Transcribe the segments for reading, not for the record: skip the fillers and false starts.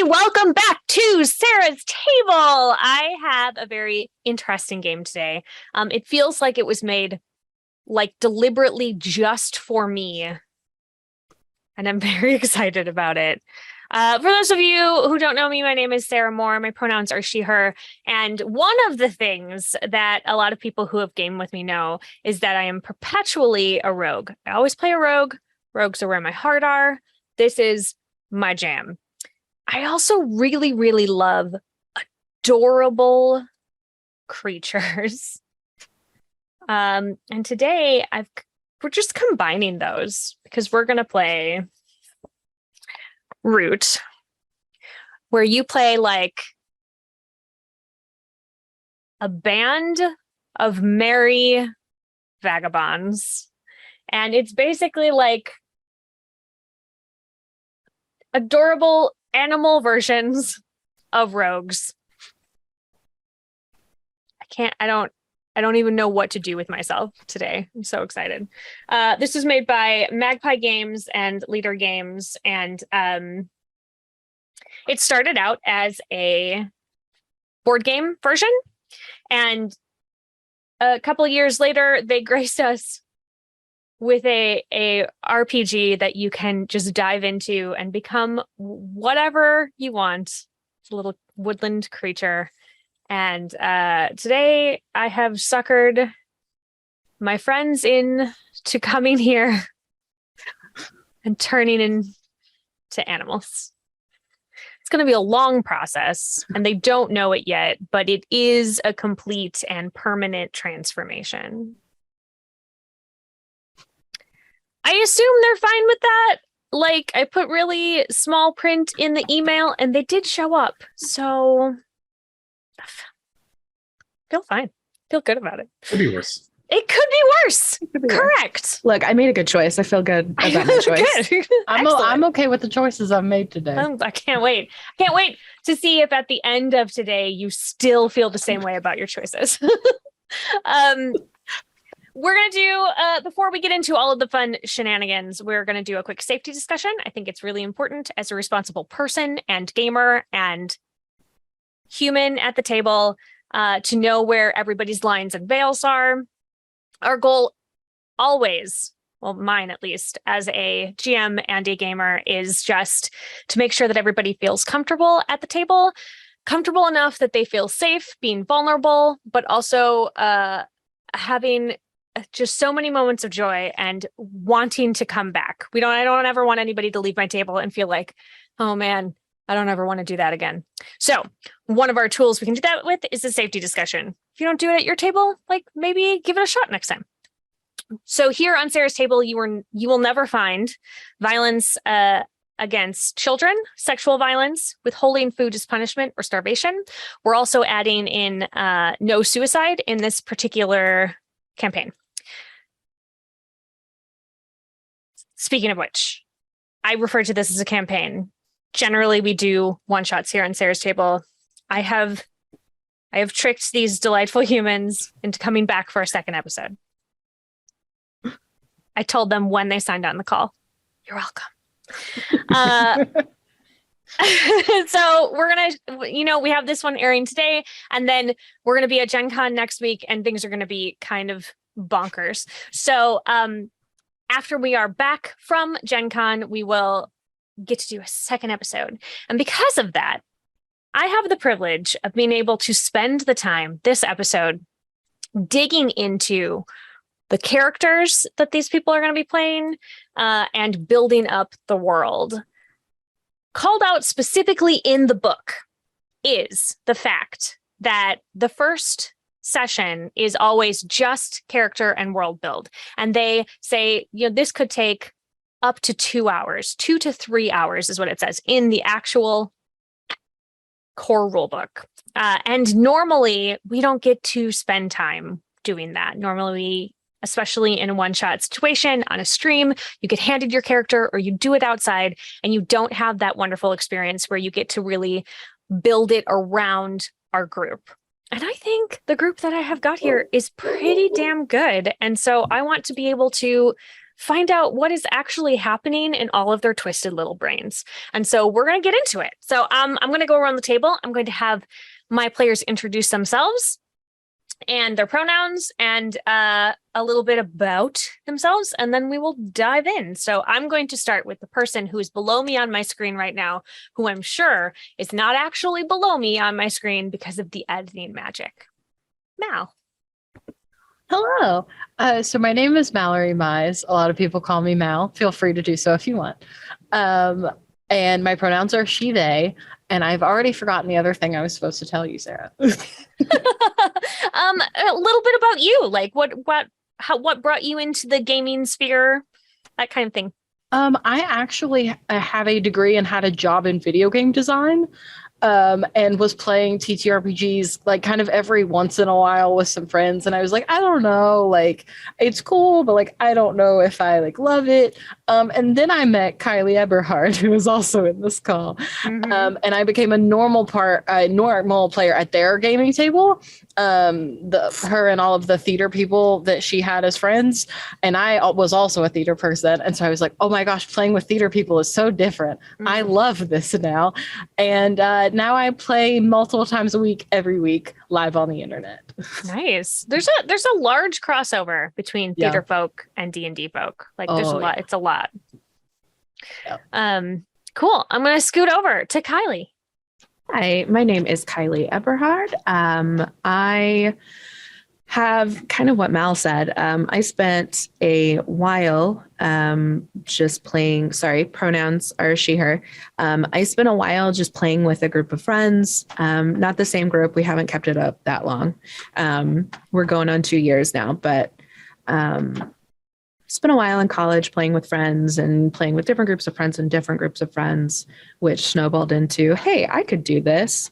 welcome back to Sarah's Table. I have a very interesting game today. It feels like it was made deliberately just for me, and I'm very excited about it. For those of you who don't know me, my name is Sarah Moore. My pronouns are she, her. And one of the things that a lot of people who have gamed with me know is that I am perpetually a rogue. I always play a rogue. Rogues are where my heart are. This is my jam. I also really, really love adorable creatures. And today we're just combining those because we're going to play Root, where you play like a band of merry vagabonds. And it's basically like adorable animal versions of rogues. I don't even know what to do with myself today. I'm so excited. This was made by Magpie Games and Leader Games, and it started out as a board game version, and a couple of years later, they graced us with a RPG that you can just dive into and become whatever you want. It's a little woodland creature. And today I have suckered my friends in to coming here and turning into animals. It's going to be a long process, and they don't know it yet, but it is a complete and permanent transformation. I assume they're fine with that. Like, I put really small print in the email, and they did show up. So, feel fine. Feel good about it. Could be worse. It could be worse. Correct. Look, I made a good choice. I feel good about my choice. Good. I'm okay with the choices I've made today. I can't wait. I can't wait to see if at the end of today you still feel the same way about your choices. We're going to do, before we get into all of the fun shenanigans, we're going to do a quick safety discussion. I think it's really important as a responsible person and gamer and human at the table to know where everybody's lines and veils are. Our goal always, well, mine at least, as a GM and a gamer, is just to make sure that everybody feels comfortable at the table, comfortable enough that they feel safe being vulnerable, but also having just so many moments of joy and wanting to come back. I don't ever want anybody to leave my table and feel like, oh man, I don't ever want to do that again. So one of our tools we can do that with is a safety discussion. If you don't do it at your table, maybe give it a shot next time. So here on Sarah's Table, you will never find violence against children, sexual violence, withholding food as punishment, or starvation. We're also adding in no suicide in this particular campaign. Speaking of which, I refer to this as a campaign. Generally, we do one-shots here on Sarah's Table. I have tricked these delightful humans into coming back for a second episode. I told them when they signed on the call. You're welcome. So we're gonna, we have this one airing today, and then we're gonna be at Gen Con next week, and things are gonna be kind of bonkers. So after we are back from Gen Con, we will get to do a second episode. And because of that, I have the privilege of being able to spend the time this episode digging into the characters that these people are going to be playing and building up the world. Called out specifically in the book is the fact that the first session is always just character and world build. And they say, this could take up to 2 hours, 2 to 3 hours is what it says in the actual core rulebook. And normally we don't get to spend time doing that. Normally, especially in a one-shot situation on a stream, you get handed your character or you do it outside, and you don't have that wonderful experience where you get to really build it around our group. And I think the group that I have got here is pretty damn good. And so I want to be able to find out what is actually happening in all of their twisted little brains. And so we're going to get into it. So I'm going to go around the table. I'm going to have my players introduce themselves and their pronouns and a little bit about themselves, and then we will dive in. So I'm going to start with the person who is below me on my screen right now, who I'm sure is not actually below me on my screen because of the editing magic. Mal. Hello. So my name is Mallorie Mize. A lot of people call me Mal. Feel free to do so if you want. And my pronouns are she, they. And I've already forgotten the other thing I was supposed to tell you, Sarah. A little bit about you, like what brought you into the gaming sphere, that kind of thing. I actually have a degree and had a job in video game design. And was playing TTRPGs like kind of every once in a while with some friends. And I was like, I don't know, like it's cool, but like I don't know if I like love it. And then I met Kiley Eberhard, who was also in this call. And I became a normal player at their gaming table. Her and all of the theater people that she had as friends. And I was also a theater person. And so I was like, oh my gosh, playing with theater people is so different. I love this now. And now I play multiple times a week, every week, live on the internet. Nice. There's a large crossover between theater folk and D&D folk. Like there's a lot. Yeah. It's a lot. Yeah. Cool. I'm going to scoot over to Kiley. Hi, my name is Kiley Eberhard. I have kind of what Mal said. I spent a while just playing, pronouns are she, her. I spent a while just playing with a group of friends, not the same group. We haven't kept it up that long. We're going on 2 years now, but spent a while in college playing with friends and playing with different groups of friends and different groups of friends, which snowballed into, hey, I could do this.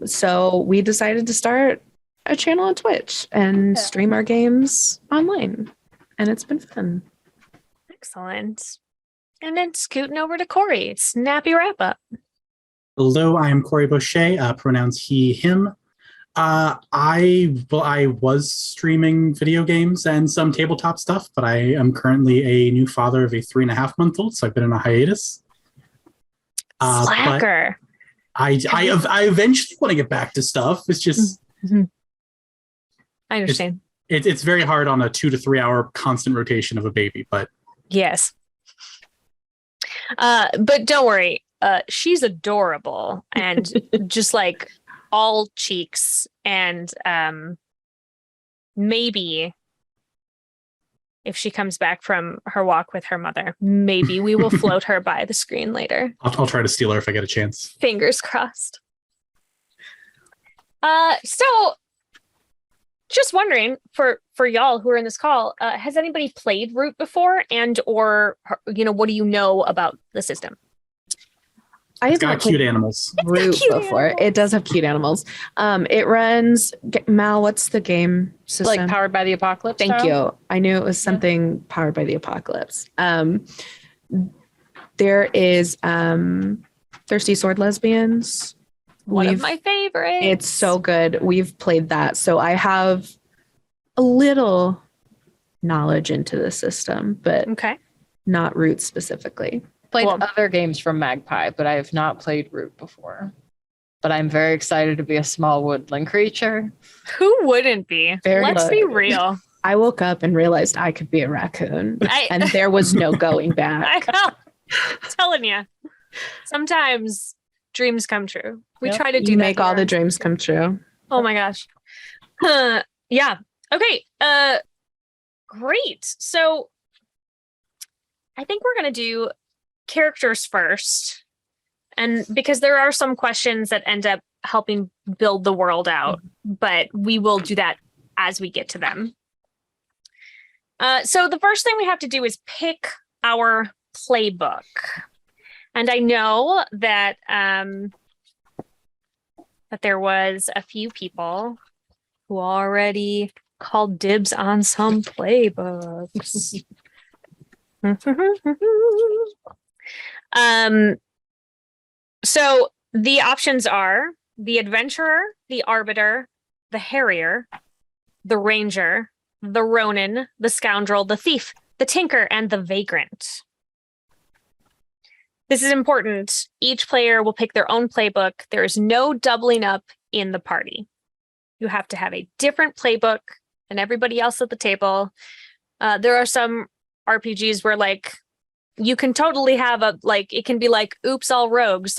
So we decided to start a channel on Twitch and stream our games online. And it's been fun. Excellent. And then scooting over to Corey. Snappy wrap up. Hello, I am Corey Boschet, pronouns he, him. I was streaming video games and some tabletop stuff, but I am currently a new father of a 3.5-month-old, so I've been in a hiatus. Slacker. I eventually want to get back to stuff. It's just... I understand. It's very hard on a 2 to 3 hour constant rotation of a baby, but... Yes. But don't worry. She's adorable and just like all cheeks, and maybe if she comes back from her walk with her mother, maybe we will float her by the screen later. I'll try to steal her if I get a chance. Fingers crossed. So just wondering for y'all who are in this call, has anybody played Root before, and or what do you know about the system? I have got cute animals. Root before. It does have cute animals. It runs Mal. What's the game system? Like Powered by the Apocalypse. Thank you. I knew it was something Powered by the Apocalypse. There is Thirsty Sword Lesbians. One of my favorites. It's so good. We've played that, so I have a little knowledge into the system, but not Root specifically. Played other games from Magpie, but I have not played Root before. But I'm very excited to be a small woodland creature. Who wouldn't be? Let's be real. I woke up and realized I could be a raccoon, and there was no going back. I know. Telling you. Sometimes dreams come true. We try to do make all the dreams come true. Oh my gosh. Yeah. Okay. Great. So I think we're going to do characters first, and because there are some questions that end up helping build the world out, but we will do that as we get to them. So the first thing we have to do is pick our playbook, and I know that that there was a few people who already called dibs on some playbooks. So the options are the Adventurer, the Arbiter, the Harrier, the Ranger, the Ronin, the Scoundrel, the Thief, the Tinker, and the Vagrant. This is important. Each player will pick their own playbook. There is no doubling up in the party. You have to have a different playbook than everybody else at the table. There are some RPGs where like you can totally have it can be like oops all rogues.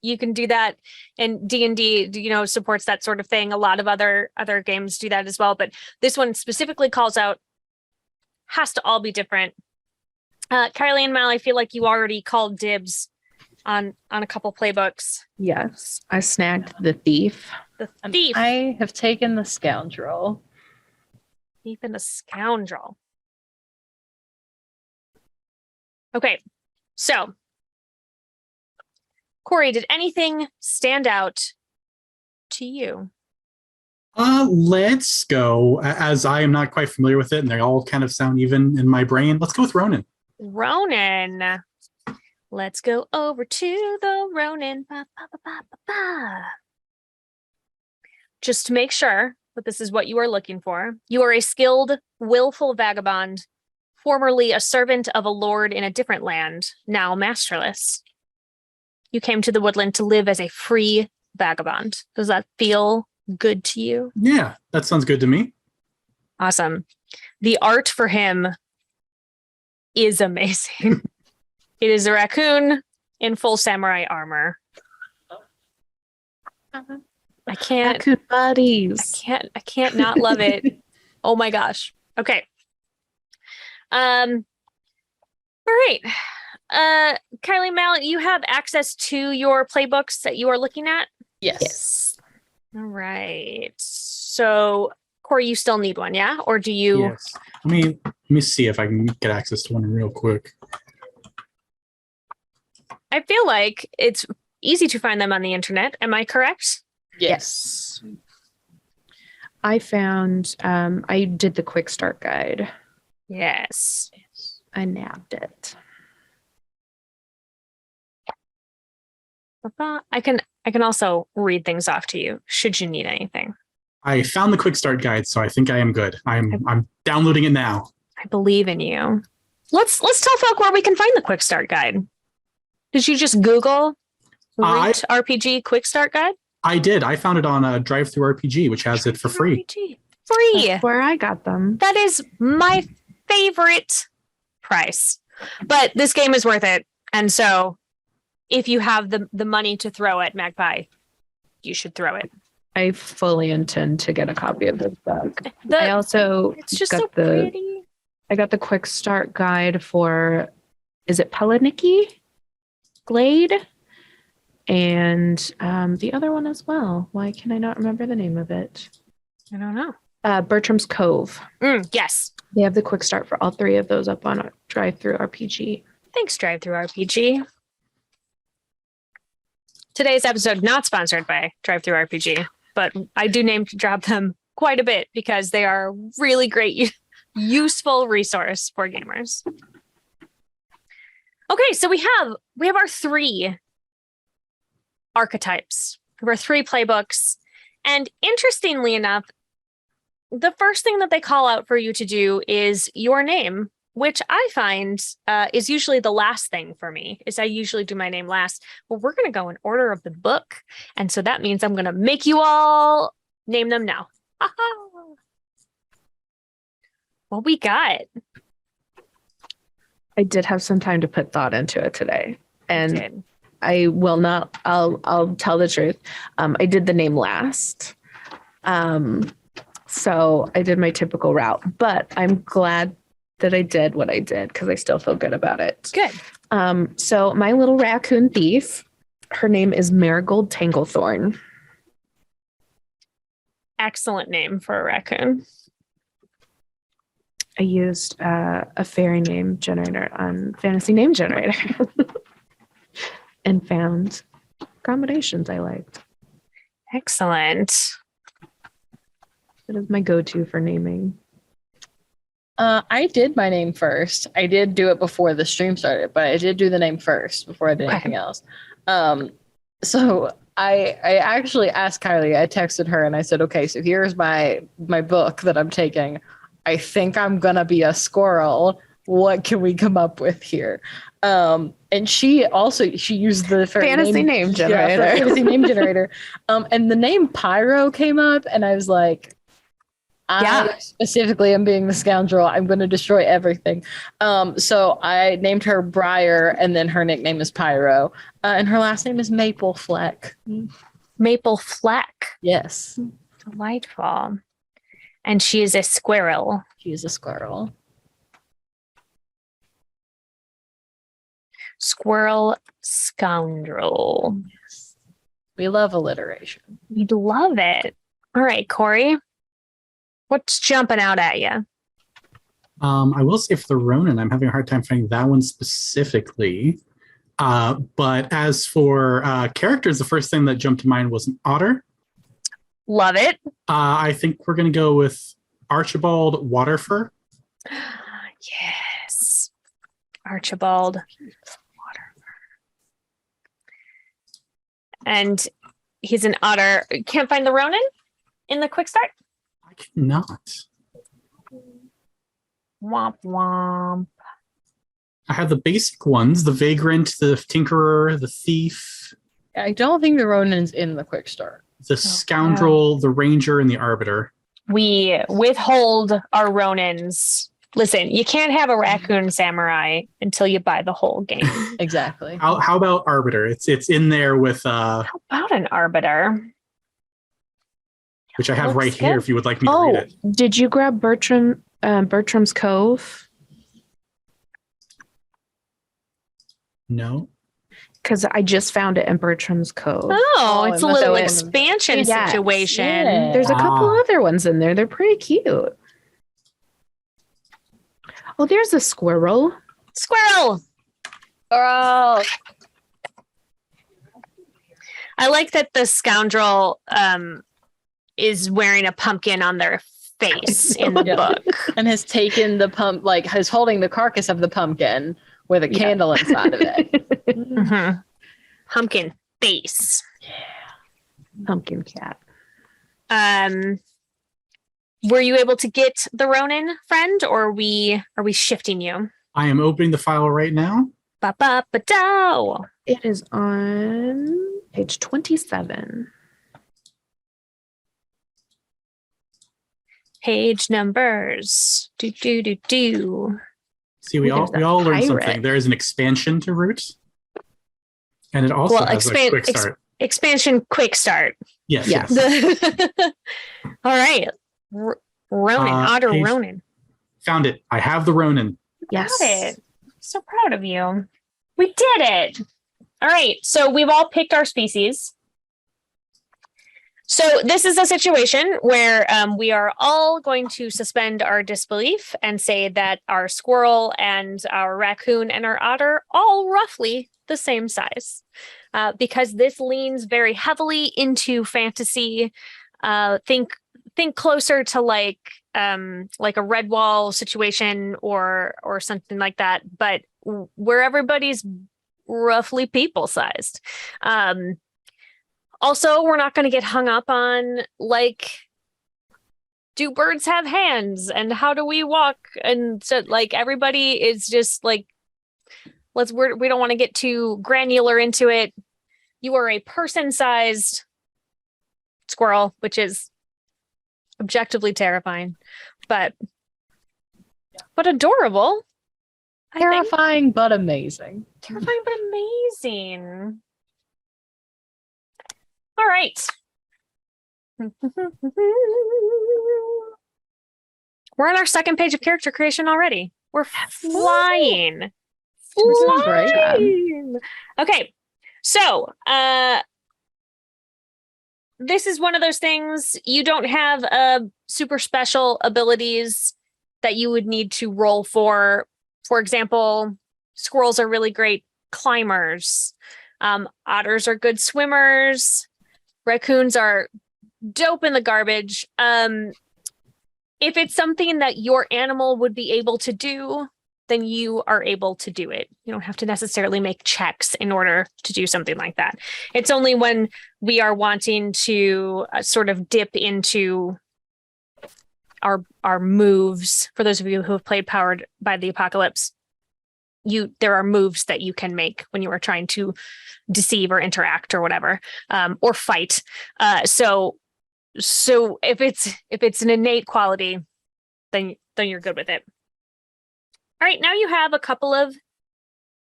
You can do that, and D&D supports that sort of thing. A lot of other games do that as well, but this one specifically calls out has to all be different. Kiley and Mal, I feel like you already called dibs on a couple playbooks. Yes, I snagged the Thief. The Thief. I have taken the Scoundrel. Thief and the Scoundrel. Okay, so Corey, did anything stand out to you? Let's go, as I am not quite familiar with it, and they all kind of sound even in my brain. Let's go with Ronin. Ronin. Let's go over to the Ronin. Ba, ba, ba, ba, ba, ba. Just to make sure that this is what you are looking for. You are a skilled, willful vagabond, formerly a servant of a lord in a different land, now masterless. You came to the woodland to live as a free vagabond. Does that feel good to you? Yeah, that sounds good to me. Awesome. The art for him is amazing. It is a raccoon in full samurai armor. I can't. Raccoon buddies. I can't not love it. Oh my gosh. Okay. All right. Kiley, Mal, you have access to your playbooks that you are looking at? Yes. All right. So, Corey, you still need one, yeah? Or do you? Yes. Let me see if I can get access to one real quick. I feel like it's easy to find them on the internet. Am I correct? Yes. I found, I did the quick start guide. Yes. I nabbed it. I can also read things off to you should you need anything. I found the quick start guide, so I think I am good. I'm downloading it now. I believe in you. Let's tell folk where we can find the quick start guide. Did you just Google Root RPG quick start guide? I did. I found it on a Drive Through RPG, which has it for free. Free. That's where I got them. That is my favorite price. But this game is worth it. And so if you have the money to throw at Magpie, you should throw it. I fully intend to get a copy of this book. I also It's just got so pretty. I got the quick start guide for, is it Pelaniki Glade? And the other one as well. Why can I not remember the name of it? I don't know. Bertram's Cove. Yes. They have the quick start for all three of those up on Drive Through RPG. Thanks, Drive Through RPG. Today's episode not sponsored by Drive Through RPG, but I do name drop them quite a bit because they are a really great, useful resource for gamers. Okay, so we have our three archetypes. We have our three playbooks, and interestingly enough, the first thing that they call out for you to do is your name, which I find is usually the last thing for me, is I usually do my name last. Well, we're going to go in order of the book. And so that means I'm going to make you all name them now. What we got? I did have some time to put thought into it today. And I will not, I'll tell the truth. I did the name last. So I did my typical route, but I'm glad that I did what I did because I still feel good about it. Good. So my little raccoon thief, her name is Marigold Tanglethorn. Excellent name for a raccoon. I used a fairy name generator on Fantasy Name Generator and found combinations I liked. Excellent. It is my go-to for naming. I did my name first. I did do it before the stream started, but I did do the name first before I did anything else. So I actually asked Kiley, I texted her and I said, okay, so here's my book that I'm taking. I think I'm gonna be a squirrel. What can we come up with here? And she used the Fantasy name generator. fantasy name generator. And the name Pyro came up, and I was like, I specifically am being the scoundrel. I'm going to destroy everything. So I named her Briar, and then her nickname is Pyro, and her last name is Maple Fleck. Maple Fleck. Yes, Delightful. And she is a squirrel. she is a squirrel. Squirrel scoundrel. We love alliteration. You'd love it. All right, Corey. What's jumping out at you? I will say for the Ronin, I'm having a hard time finding that one specifically. But as for characters, the first thing that jumped to mind was an otter. Love it. I think we're going to go with Archibald Waterfur. Yes. Archibald Waterfur. And he's an otter. Can't find the Ronin in the quick start? I cannot. Womp womp. I have the basic ones, the Vagrant, the Tinkerer, the Thief, I don't think the Ronin's in the quick start. the Scoundrel, the Ranger, and the Arbiter. We withhold our Ronins. Listen, you can't have a raccoon samurai until you buy the whole game. Exactly. How about Arbiter? It's in there with How about an arbiter? which I have Looks right here good. if you would like me to read Oh, it. did you grab Bertram's Cove? No. Because I just found it in Bertram's Cove. Oh, it's a it must little be one of expansion Yes. situation. Yeah. There's a couple Ah. other ones in there. They're pretty cute. Oh, there's a squirrel. Squirrel. Oh. I like that the scoundrel is wearing a pumpkin on their face in the Yeah. book. And has taken the has holding the carcass of the pumpkin with a candle inside of it. Mhm. Pumpkin face. Pumpkin cat. Were you able to get the Ronin, friend, or are we shifting you? I am opening the file right now. Ba ba ba do. It is on page 27. Page numbers. Do do do do. See, we Ooh, all there's a learned pirate. something. There is an expansion to Root. And it also Well, has a quick start. Expansion quick start. Yes, Yes. yes. All right. Ronin, Otter page- Ronin. Found it. I have the Ronin. Yes. Got it. So proud of you. We did it. All right. So we've all picked our species. So this is a situation where we are all going to suspend our disbelief and say that our squirrel and our raccoon and our otter are all roughly the same size, because this leans very heavily into fantasy. Think closer to like a Redwall situation or something like that, but where everybody's roughly people sized. Also, we're not going to get hung up on like, do birds have hands and how do we walk? And so like everybody is just like, we don't want to get too granular into it. You are a person-sized squirrel, which is objectively terrifying, but adorable. I think. Terrifying but amazing. Terrifying but amazing. All right. We're on our second page of character creation already. We're flying. This is great. Flying. Okay. So, this is one of those things you don't have super special abilities that you would need to roll for. For example, squirrels are really great climbers. Otters are good swimmers. Raccoons are dope in the garbage. If it's something that your animal would be able to do, then you are able to do it. You don't have to necessarily make checks in order to do something like that. It's only when we are wanting to sort of dip into our moves. For those of you who have played Powered by the Apocalypse, there are moves that you can make when you are trying to deceive or interact or whatever, or fight. So if it's an innate quality, then you're good with it. All right, now you have a couple of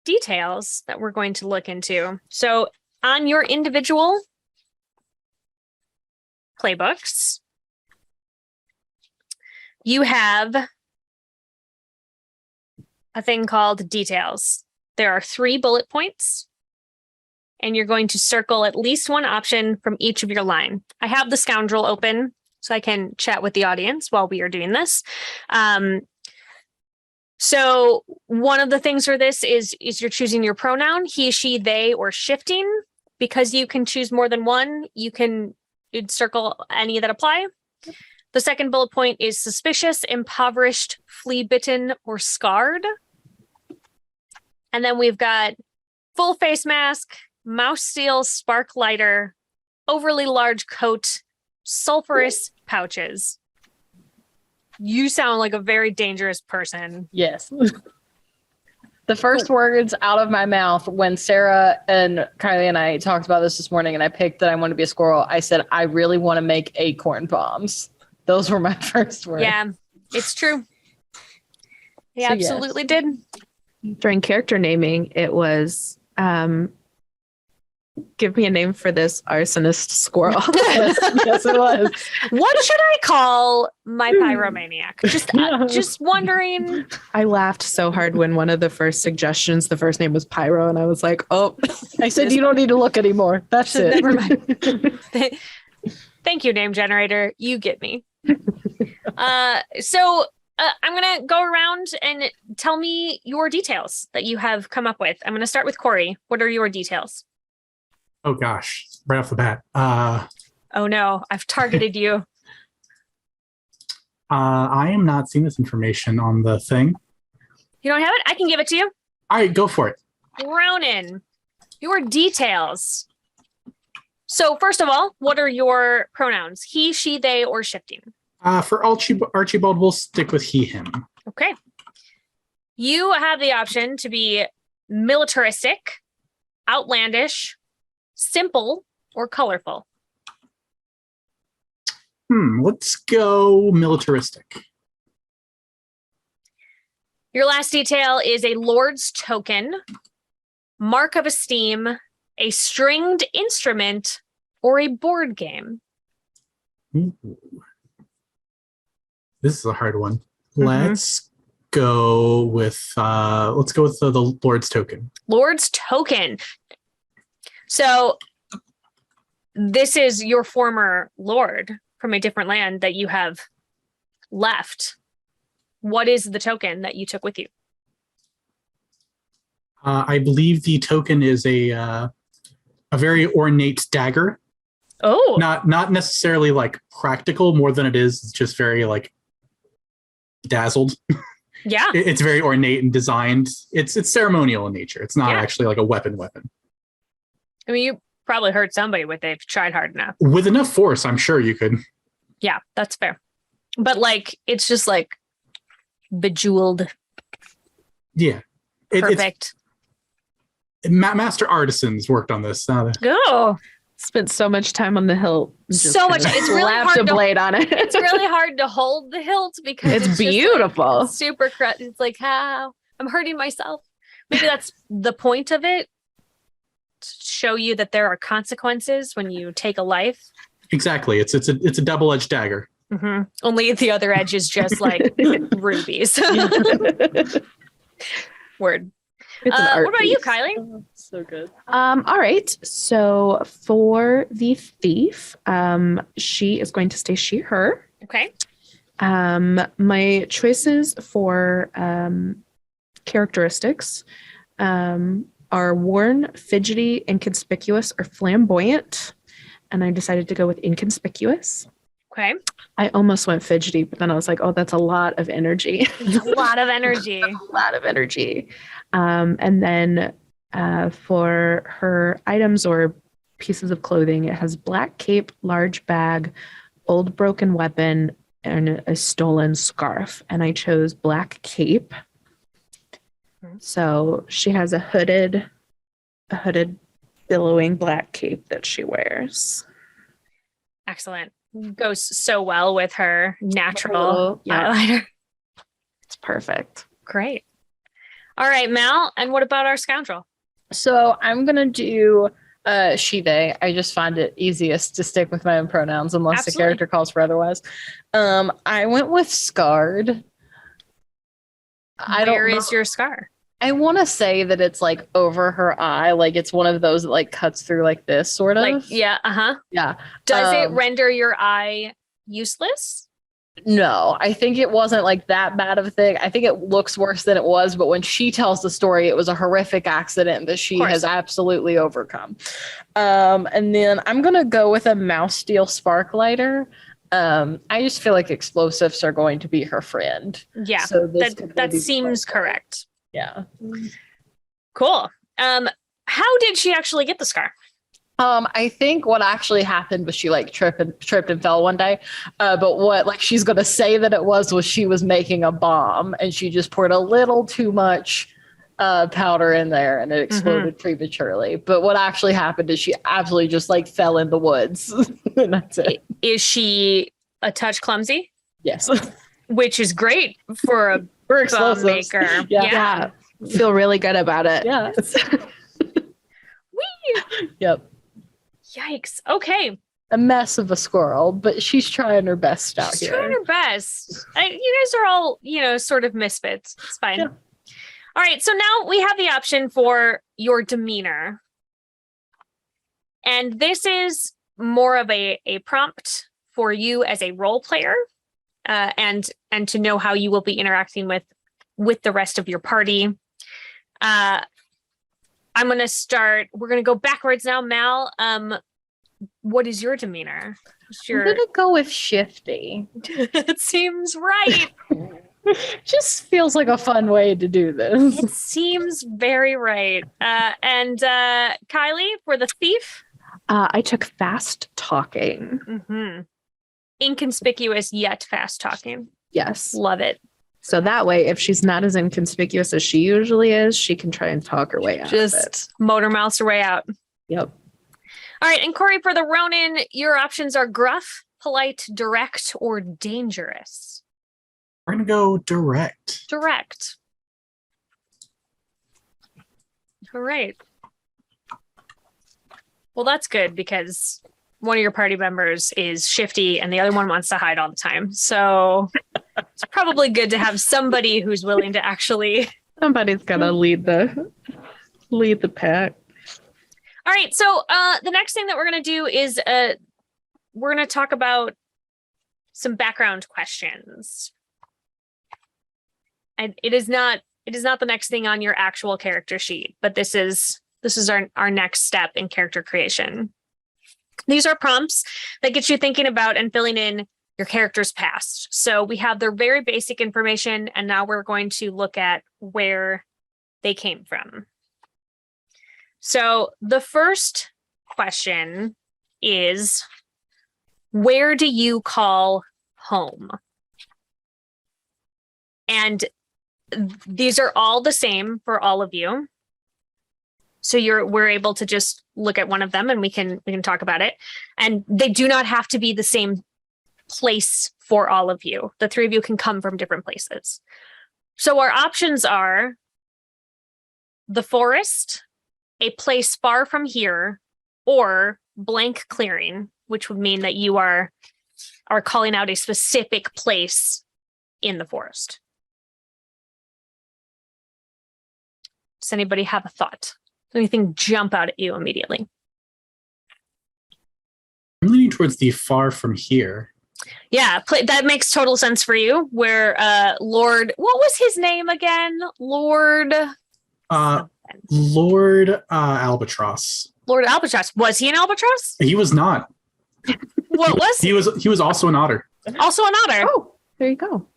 details that we're going to look into. So on your individual playbooks, you have a thing called details. There are 3 bullet points, and you're going to circle at least one option from each of your line. I have the scoundrel open so I can chat with the audience while we are doing this. So one of the things for this is you're choosing your pronoun, he, she, they, or shifting. Because you can choose more than one, you'd circle any that apply. The second bullet point is suspicious, impoverished, flea-bitten, or scarred. And then we've got full face mask, mouse steel, spark lighter, overly large coat, sulfurous pouches. You sound like a very dangerous person. Yes. The first words out of my mouth when Sarah and Kylie and I talked about this morning and I picked that I want to be a squirrel, I said, I really want to make acorn bombs. Those were my first words. Yeah, it's true. He So, absolutely did. During character naming, it was give me a name for this arsonist squirrel. Yes, it was. What should I call my pyromaniac? Just wondering. I laughed so hard when one of the first suggestions, the first name was Pyro, and I was like, oh. I said, you don't need to look anymore. That's it. Never mind. Thank you, name generator. You get me. So I'm going to go around and tell me your details that you have come up with. I'm going to start with Corey. What are your details? Oh gosh, right off the bat. Oh no, I've targeted you. I am not seeing this information on the thing. You don't have it? I can give it to you. All right, go for it. Ronan, your details. So first of all, what are your pronouns? He, she, they, or shifting? For Archibald, we'll stick with he, him. Okay. You have the option to be militaristic, outlandish, simple, or colorful. Let's go militaristic. Your last detail is a lord's token, mark of esteem, a stringed instrument, or a board game. Ooh. This is a hard one. Let's go with the Lord's token. Lord's token. So this is your former lord from a different land that you have left. What is the token that you took with you? I believe the token is a very ornate dagger. Oh, Not necessarily like practical, more than it is. It's just very like dazzled. yeah. It's very ornate and designed. It's ceremonial in nature. It's not actually like a weapon. I mean, you probably hurt somebody with it if you tried hard enough. With enough force, I'm sure you could. Yeah, that's fair. But like, it's just like bejeweled. Yeah. Perfect. Master artisans worked on this. Go. Spent so much time on the hilt. So much. It's really slapped hard a blade on it. It's really hard to hold the hilt because It's just, beautiful. like, super it's like, how I'm hurting myself. Maybe that's the point of it. To show you that there are consequences when you take a life. Exactly. It's a double-edged dagger. Mm-hmm. Only the other edge is just like rubies. Word. It's an art What about you, piece. Kylie? Oh, so good. All right. So for the thief, she is going to stay she, her. Okay. My choices for characteristics are worn, fidgety, inconspicuous, or flamboyant. And I decided to go with inconspicuous. Okay. I almost went fidgety, but then I was like, oh, that's a lot of energy. It's a lot of energy. A lot of energy. And then for her items or pieces of clothing, it has black cape, large bag, old broken weapon, and a stolen scarf, and I chose black cape. So she has a hooded billowing black cape that she wears. Excellent. Goes so well with her natural Little- yeah. highlighter. It's perfect. Great. All right, Mal. And what about our scoundrel? So I'm gonna do she, they. I just find it easiest to stick with my own pronouns unless Absolutely. the character calls for otherwise. I went with scarred. Where is your scar? I want to say that it's like over her eye, like it's one of those that like cuts through like this sort of. Like, yeah, Yeah. Does it render your eye useless? No, I think it wasn't like that bad of a thing. I think it looks worse than it was, but when she tells the story, it was a horrific accident that she has absolutely overcome. And then I'm gonna go with a mouse steel spark lighter. I just feel like explosives are going to be her friend. Yeah, So that seems correct. Yeah. Cool. How did she actually get the scar? I think what actually happened was she like tripped and fell one day. But what like she's gonna say that it was she was making a bomb and she just poured a little too much powder in there and it exploded prematurely. But what actually happened is she absolutely just like fell in the woods. And that's it. Is she a touch clumsy? Yes. Which is great for a We're bomb explosives. maker. Yeah. Feel really good about it. Yeah. Whee! Yep. Yikes. Okay. A mess of a squirrel, but she's trying her best out She's here. trying her best. You guys are all, sort of misfits. It's fine. Yeah. All right. So now we have the option for your demeanor. And this is more of a prompt for you as a role player and to know how you will be interacting with the rest of your party. I'm going to start. We're going to go backwards now. Mal, what is your demeanor? I'm going to go with shifty. It seems right. Just feels like a fun way to do this. It seems very right. And Kiley, for the thief? I took fast talking. Mm-hmm. Inconspicuous yet fast talking. Yes. Love it. So that way, if she's not as inconspicuous as she usually is, she can try and talk her way out of it. Just motor mouse her way out. Yep. All right. And Corey, for the Ronin, your options are gruff, polite, direct, or dangerous. We're going to go direct. Direct. All right. Well, that's good because one of your party members is shifty and the other one wants to hide all the time. So it's probably good to have somebody who's willing to actually. Somebody's gotta lead the pack. All right. So the next thing that we're going to do is we're going to talk about some background questions. And it is not the next thing on your actual character sheet, but this is our next step in character creation. These are prompts that get you thinking about and filling in your character's past. So we have their very basic information, and now we're going to look at where they came from. So the first question is, where do you call home? And these are all the same for all of you. So we're able to just look at one of them and we can talk about it. And they do not have to be the same place for all of you. The three of you can come from different places. So our options are the forest, a place far from here, or blank clearing, which would mean that you are calling out a specific place in the forest. Does anybody have a thought? Does anything jump out at you immediately? I'm leaning towards the far from here. Yeah, that makes total sense for you. Where Lord, what was his name again? Lord Albatross. Lord Albatross. Was he an albatross? He was not. What was he? He was also an otter. Also an otter. Oh, there you go.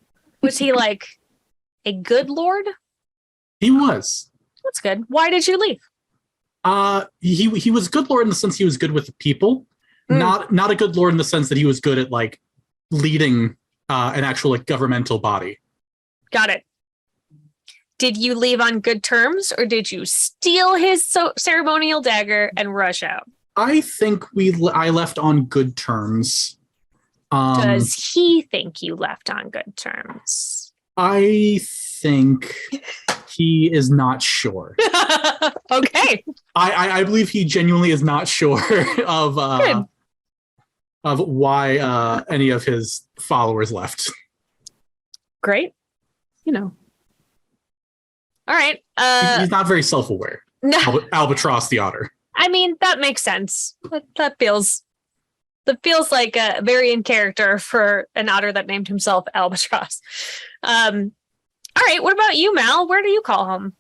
Was he like a good lord? He was. That's good. Why did you leave? He was a good lord in the sense he was good with the people. Not a good lord in the sense that he was good at like leading an actual like governmental body. Got it. Did you leave on good terms, or did you steal his ceremonial dagger and rush out? I think I left on good terms. Does he think you left on good terms? I think he is not sure. Okay. I believe he genuinely is not sure of why any of his followers left. Great. You know. All right. He's not very self-aware. No. Albatross the otter. I mean, that makes sense. That feels like a very in character for an otter that named himself Albatross. All right. What about you, Mal? Where do you call home?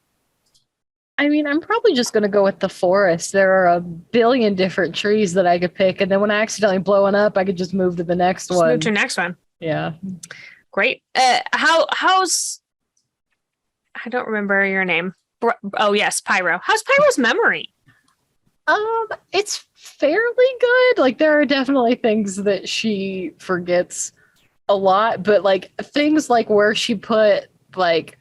I mean, I'm probably just going to go with the forest. There are a billion different trees that I could pick. And then when I accidentally blow one up, I could just move to the next one. Move to the next one. Yeah. Great. How's... I don't remember your name. Oh, yes, Pyro. How's Pyro's memory? It's fairly good. Like, there are definitely things that she forgets a lot, but like things like where she put like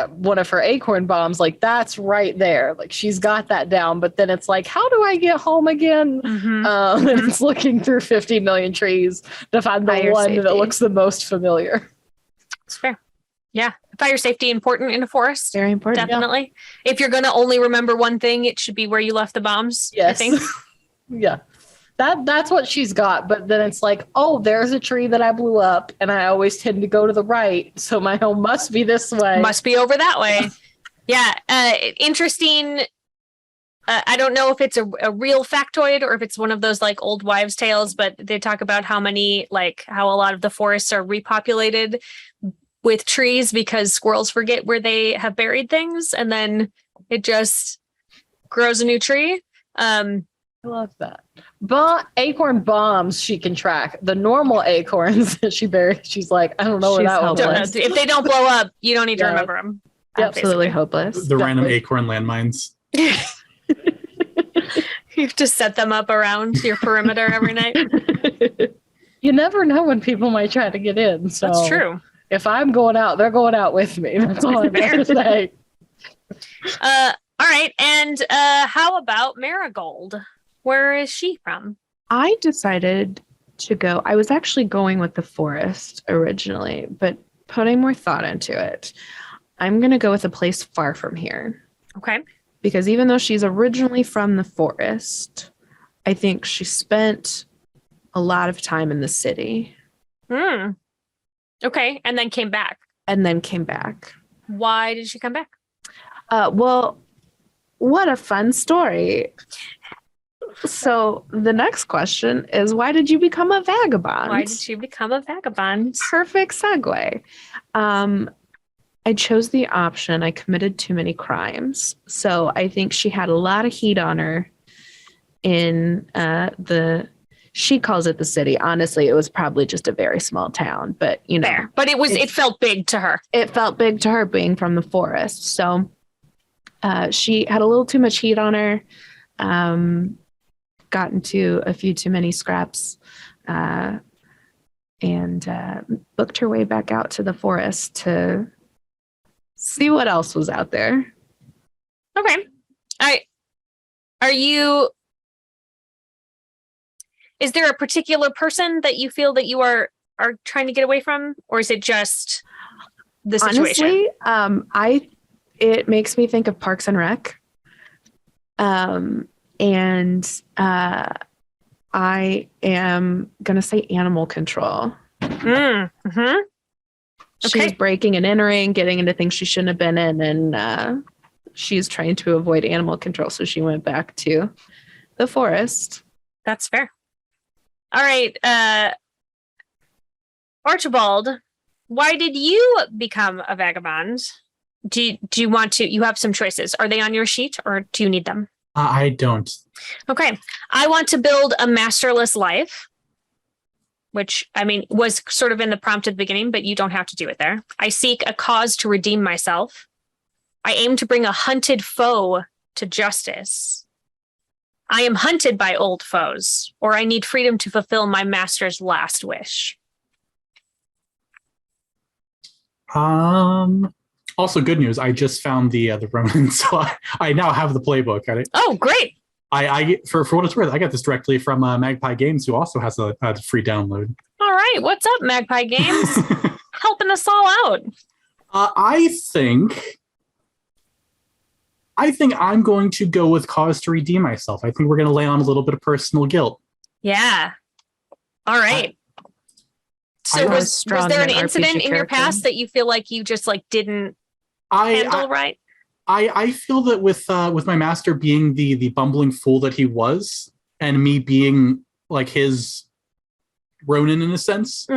one of her acorn bombs, like that's right there. Like she's got that down, but then it's like, how do I get home again? Mm-hmm. It's looking through 50 million trees to find the Fire one safety. that looks the most familiar. It's fair. Yeah. Fire safety important in a forest. Very important. Definitely. If you're going to only remember one thing, it should be where you left the bombs. Yes. I think. Yeah. That's what she's got. But then it's like, oh, there's a tree that I blew up and I always tend to go to the right. So my home must be this way. Must be over that way. Yeah. Interesting. I don't know if it's a real factoid or if it's one of those like old wives' tales, but they talk about how a lot of the forests are repopulated with trees because squirrels forget where they have buried things and then it just grows a new tree. I love that. But acorn bombs she can track. The normal acorns that she buried, she's like, I don't know where She's that one helpless. was. If they don't blow up, you don't need to Yeah. remember them. Absolutely hopeless. The random acorn landmines. You have to set them up around your perimeter every night. You never know when people might try to get in. So That's true. If I'm going out, they're going out with me. That's all I'm going to say. All right. And how about Marigold? Where is she from? I decided to go. I was actually going with the forest originally, but putting more thought into it, I'm going to go with a place far from here. Okay. Because even though she's originally from the forest, I think she spent a lot of time in the city Okay. And then came back. and then came back. Why did she come back? Well, what a fun story. So the next question is, why did you become a vagabond? Why did she become a vagabond? Perfect segue. I chose the option. I committed too many crimes. So I think she had a lot of heat on her in she calls it the city. Honestly, it was probably just a very small town, but you know. There. But it felt big to her. It felt big to her being from the forest. So she had a little too much heat on her, got into a few too many scraps, and booked her way back out to the forest to see what else was out there. Okay. Is there a particular person that you feel that you are trying to get away from, or is it just the situation? Honestly, it makes me think of Parks and Rec. And I am gonna say animal control. Mm-hmm. She's Okay. breaking and entering, getting into things she shouldn't have been in, and she's trying to avoid animal control. So she went back to the forest. That's fair. All right. Archibald, why did you become a vagabond? Do you want to? You have some choices. Are they on your sheet, or do you need them? I don't. Okay. I want to build a masterless life, which, I mean, was sort of in the prompt at the beginning, but you don't have to do it there. I seek a cause to redeem myself. I aim to bring a hunted foe to justice. I am hunted by old foes, or I need freedom to fulfill my master's last wish. Also, good news. I just found the Ronin, so I now have the playbook. Oh, great! I for what it's worth, I got this directly from Magpie Games, who also has a free download. All right, what's up, Magpie Games? Helping us all out. I think I'm going to go with Cause to Redeem Myself. I think we're going to lay on a little bit of personal guilt. Yeah. All right. So was there an incident in your past that you feel like you just like didn't handle right? I feel that with my master being the bumbling fool that he was, and me being like his Ronin in a sense,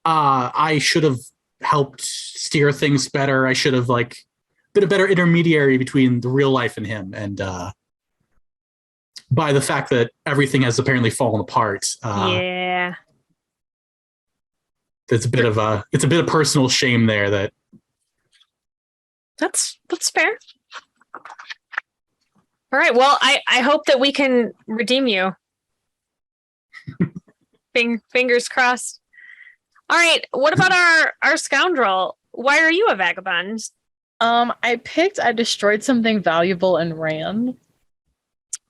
I should have helped steer things better. I should have like been a better intermediary between the real life and him. And by the fact that everything has apparently fallen apart, yeah, it's a bit of personal shame there. That's fair. All right. Well, I hope that we can redeem you. Fingers crossed. All right. What about our scoundrel? Why are you a vagabond? I destroyed something valuable and ran.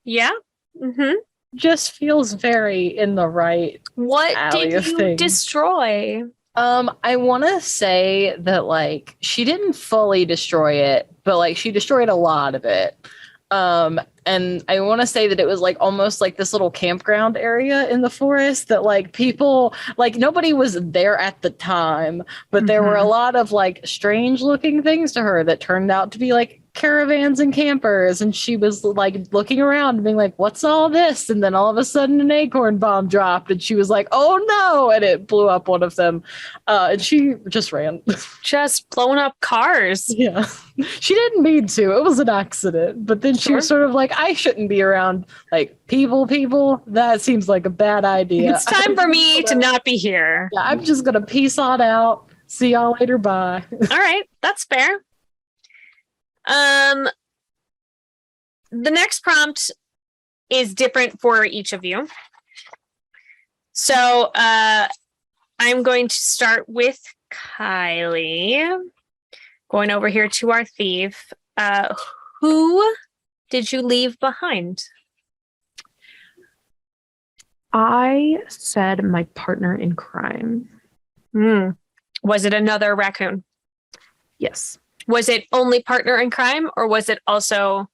Yeah. Mm-hmm. Just feels very in the right. What did you destroy? I want to say that like she didn't fully destroy it, but like she destroyed a lot of it. And I want to say that it was like almost like this little campground area in the forest that like people, like nobody was there at the time, but there were a lot of like strange looking things to her that turned out to be like caravans and campers. And she was like looking around and being like, what's all this? And then all of a sudden an acorn bomb dropped and she was like, oh no. And it blew up one of them. And she just ran. Just blowing up cars. Yeah. She didn't mean to. It was an accident. But then she was sort of like, I shouldn't be around like people. That seems like a bad idea. It's time for me to not be here. Yeah, I'm just going to peace on out. See y'all later. Bye. All right. That's fair. The next prompt is different for each of you. So I'm going to start with Kiley. Going over here to our thief. Who did you leave behind? I said my partner in crime. Was it another raccoon? Yes. Was it only partner in crime, or was it also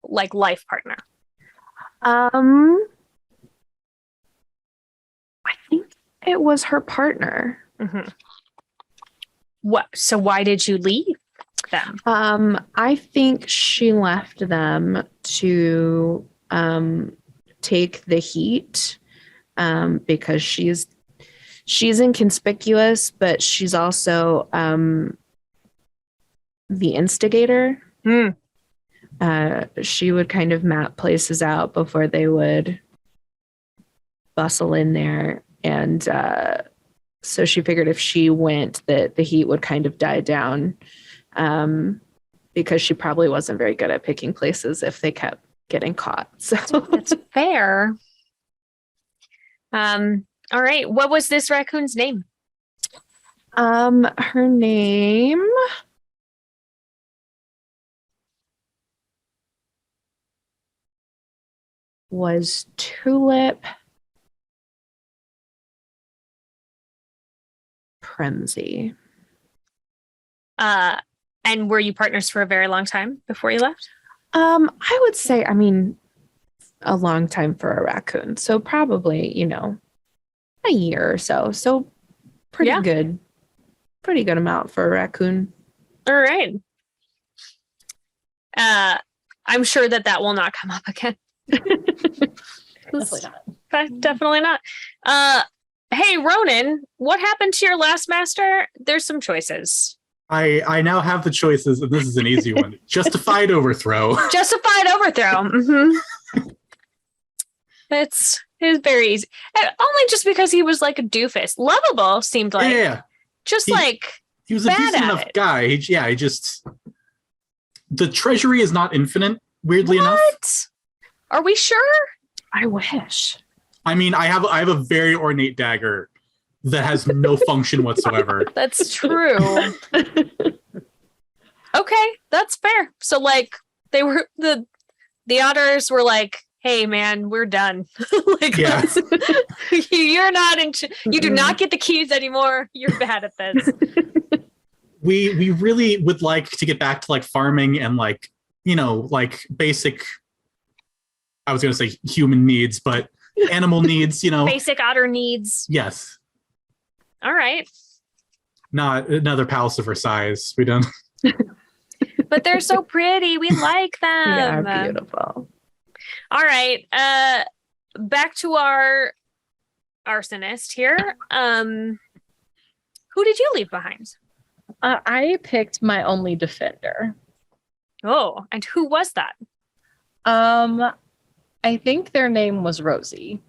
like life partner? I think it was her partner. What? So why did you leave them? I think she left them to take the heat because she's inconspicuous, but she's also the instigator. She would kind of map places out before they would bustle in there. And so she figured if she went, that the heat would kind of die down because she probably wasn't very good at picking places if they kept getting caught. So that's fair. All right. What was this raccoon's name? Her name was Tulip Premsey. And were you partners for a very long time before you left? I would say, a long time for a raccoon. So probably, a year or so. So pretty good amount for a raccoon. All right. I'm sure that will not come up again. Definitely not. Definitely not. Hey, Ronan, what happened to your last master? There's some choices. I now have the choices, and this is an easy one. Justified overthrow. Justified overthrow. It's very easy. And only just because he was like a doofus. Lovable seemed like. Yeah. He was a decent enough guy. He just the treasury is not infinite, weirdly enough. Are we sure? I wish. I have a very ornate dagger that has no function whatsoever. That's true. Okay, that's fair. So like they were the otters were like, "Hey man, we're done. Like Yeah. you're not you do not get the keys anymore. You're bad at this." We really would like to get back to like farming and like, you know, like basic, I was going to say human needs, but animal needs, you know. Basic otter needs. Yes. All right. Not another Palace of Versailles. We don't. But they're so pretty. We like them. Yeah, beautiful. All right. Back to our arsonist here. Who did you leave behind? I picked my only defender. Oh, and who was that? I think their name was Rosie.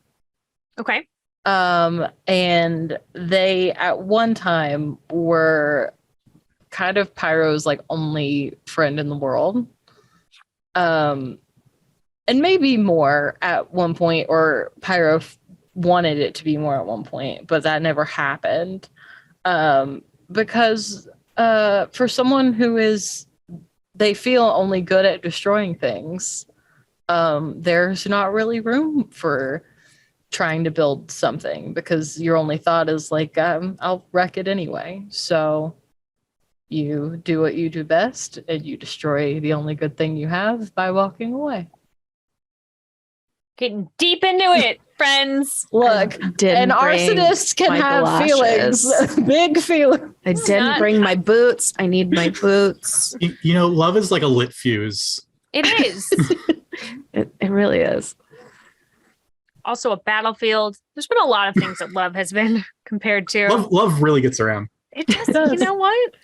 Okay. And they at one time were kind of Pyro's like only friend in the world. And maybe more at one point, or Pyro wanted it to be more at one point, but that never happened. Because for someone who is, they feel only good at destroying things, there's not really room for trying to build something, because your only thought is like, I'll wreck it anyway. So you do what you do best, and you destroy the only good thing you have by walking away. Getting deep into it, friends. Look, an arsonist can have feelings, big feelings. I didn't bring my boots. I need my boots. You know, love is like a lit fuse. It is. It really is. Also a battlefield. There's been a lot of things that love has been compared to. Love really gets around. It does. You know what?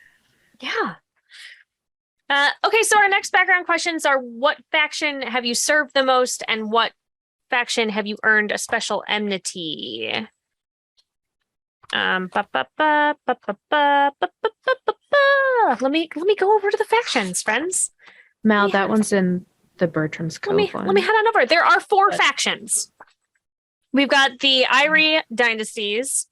Yeah. Okay, so our next background questions are: what faction have you served the most, and what faction have you earned a special enmity? Let me go over to the factions, friends. Mal, that one's in the Bertram's Cove one. Let me head on over. There are 4 factions. We've got the Irie dynasties,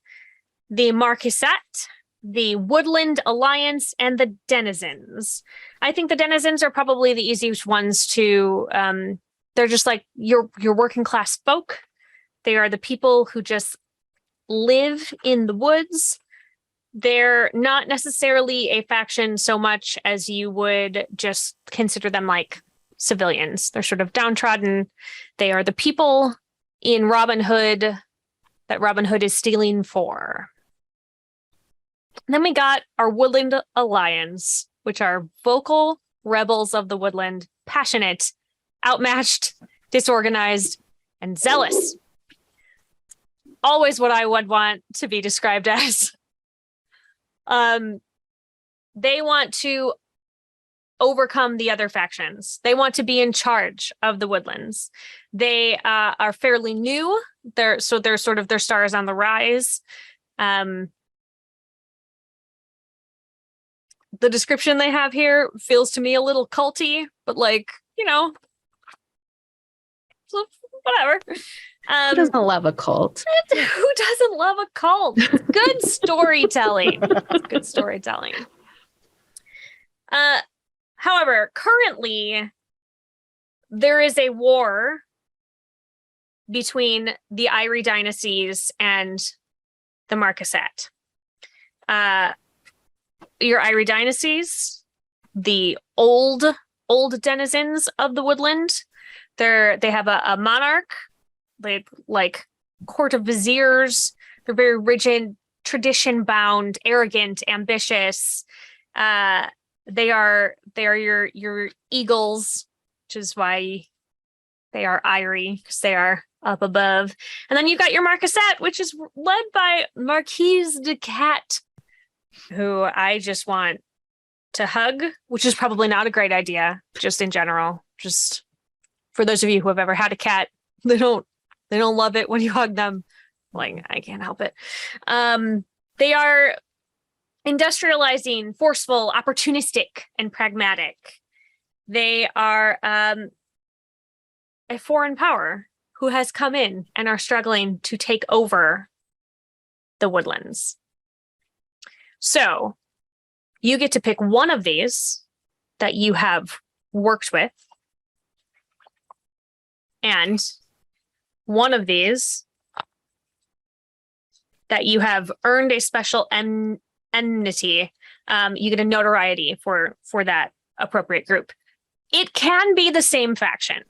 the Marquisate, the Woodland Alliance, and the Denizens. I think the Denizens are probably the easiest ones to. They're just like your working class folk. They are the people who just live in the woods. They're not necessarily a faction so much as you would just consider them like civilians. They're sort of downtrodden. They are the people in Robin Hood that Robin Hood is stealing for. And then we got our Woodland Alliance, which are vocal rebels of the woodland, passionate, outmatched, disorganized, and zealous. Always what I would want to be described as. They want to overcome the other factions. They want to be in charge of the woodlands. They are fairly new. They're sort of, their star is on the rise. The description they have here feels to me a little culty, but like, you know, so whatever. Who doesn't love a cult? Who doesn't love a cult? Good storytelling. Good storytelling. However, currently there is a war between the Irie dynasties and the Marquisate. Your Irie dynasties, the old denizens of the woodland, they have a monarch. They like court of viziers. They're very rigid, tradition bound, arrogant, ambitious. They are your eagles, which is why they are Irie, because they are up above. And then you've got your Marquisate, which is led by Marquise de Cat, who I just want to hug, which is probably not a great idea, just in general. Just for those of you who have ever had a cat, they don't love it when you hug them. Like, I can't help it. They are industrializing, forceful, opportunistic, and pragmatic. They are a foreign power who has come in and are struggling to take over the Woodlands. So you get to pick one of these that you have worked with, and one of these that you have earned a special enmity. You get a notoriety for that appropriate group. It can be the same faction,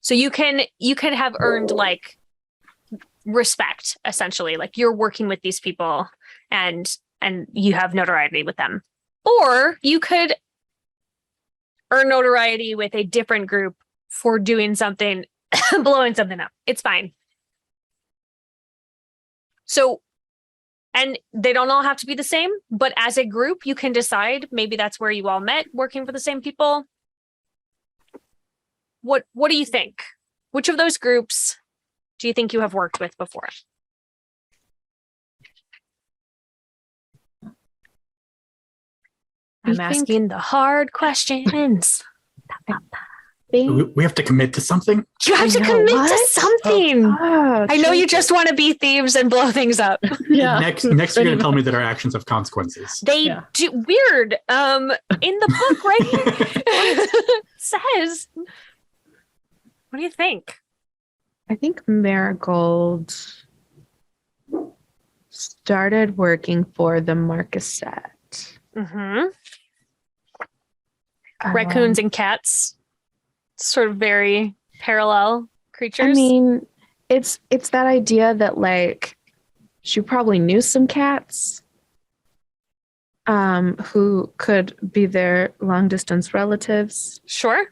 so you can have earned like respect, essentially, like you're working with these people and you have notoriety with them. Or you could earn notoriety with a different group for doing something, blowing something up. It's fine. So, and they don't all have to be the same, but as a group, you can decide maybe that's where you all met, working for the same people. What do you think? Which of those groups do you think you have worked with before? I'm asking the hard questions. We have to commit to something. You have to commit to something. I know you just want to be thieves and blow things up. Yeah. Next, you're going to tell me that our actions have consequences. They do weird. In the book, right here it says. What do you think? I think Marigold started working for the Marquisette. Mm-hmm. Raccoons and cats, sort of very parallel creatures. I mean, it's that idea that like she probably knew some cats who could be their long distance relatives. Sure.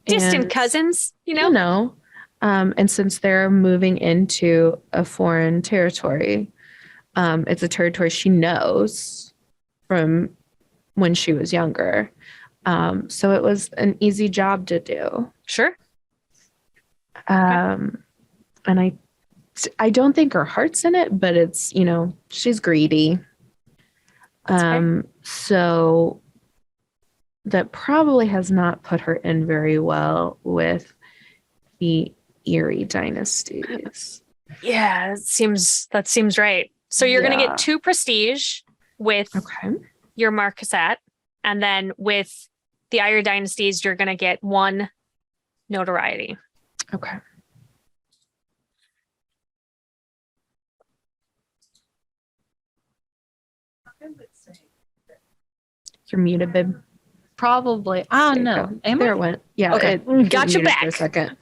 Distant cousins, you know? And since they're moving into a foreign territory, it's a territory she knows from when she was younger. So it was an easy job to do. Sure. And I don't think her heart's in it, but it's, she's greedy. So that probably has not put her in very well with the Erie dynasties. Yeah, that seems right. So you're going to get 2 prestige with your Marquisette, and then with the Erie dynasties, you're going to get 1 notoriety. Okay. You're muted, babe. Probably. Oh, no. There it went. Yeah. Okay. Got you back. For a second.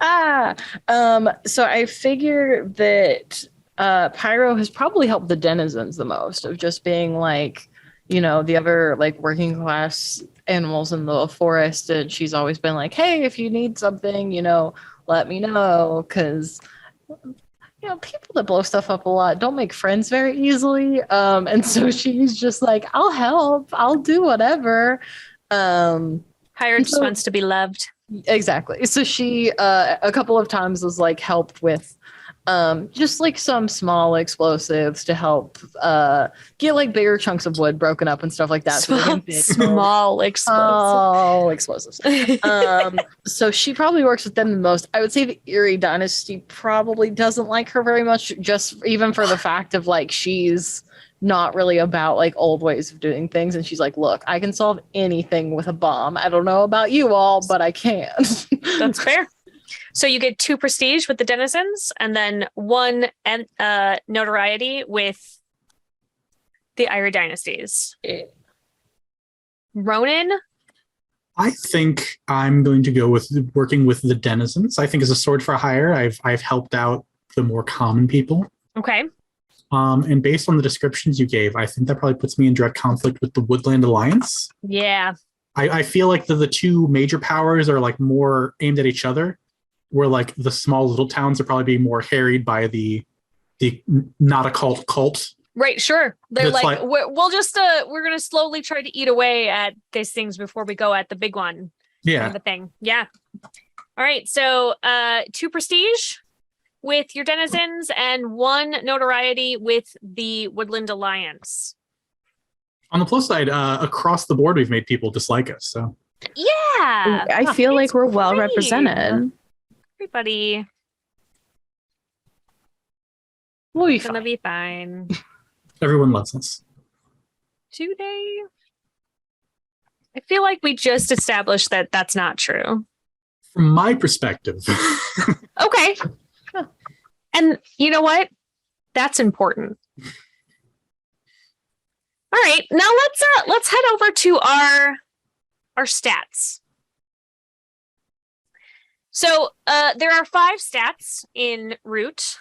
So I figure that Pyro has probably helped the denizens the most, of just being like, the other like working class animals in the forest. And she's always been like, hey, if you need something, let me know. Because, people that blow stuff up a lot don't make friends very easily. And so she's just like, I'll help. I'll do whatever. Pyro just wants to be loved. Exactly. So she a couple of times was like helped with just like some small explosives to help get like bigger chunks of wood broken up and stuff like that. Small explosives. So she probably works with them the most. I would say the Erie dynasty probably doesn't like her very much, just even for the fact of like she's not really about like old ways of doing things, and she's like, look, I can solve anything with a bomb. I don't know about you all, but I can. That's fair. So you get 2 prestige with the denizens, and then 1 notoriety with the Erie dynasties. Ronan? I think I'm going to go with working with the denizens. I think as a sword for hire, I've helped out the more common people. Okay. And based on the descriptions you gave, I think that probably puts me in direct conflict with the Woodland Alliance. Yeah. I feel like the 2 major powers are like more aimed at each other, where like the small little towns are probably being more harried by the not a cult. Right, sure. They're like we're gonna slowly try to eat away at these things before we go at the big one. Yeah. Kind of a thing. Yeah. All right. So 2 prestige with your denizens and 1 notoriety with the Woodland Alliance. On the plus side, across the board, we've made people dislike us. So yeah, I feel like we're well represented. Everybody We'll be It's gonna fine. be fine. Everyone loves us. Today, I feel like we just established that that's not true. From my perspective, Okay. And you know what? That's important. All right, now let's head over to our stats. So there are 5 stats in Root,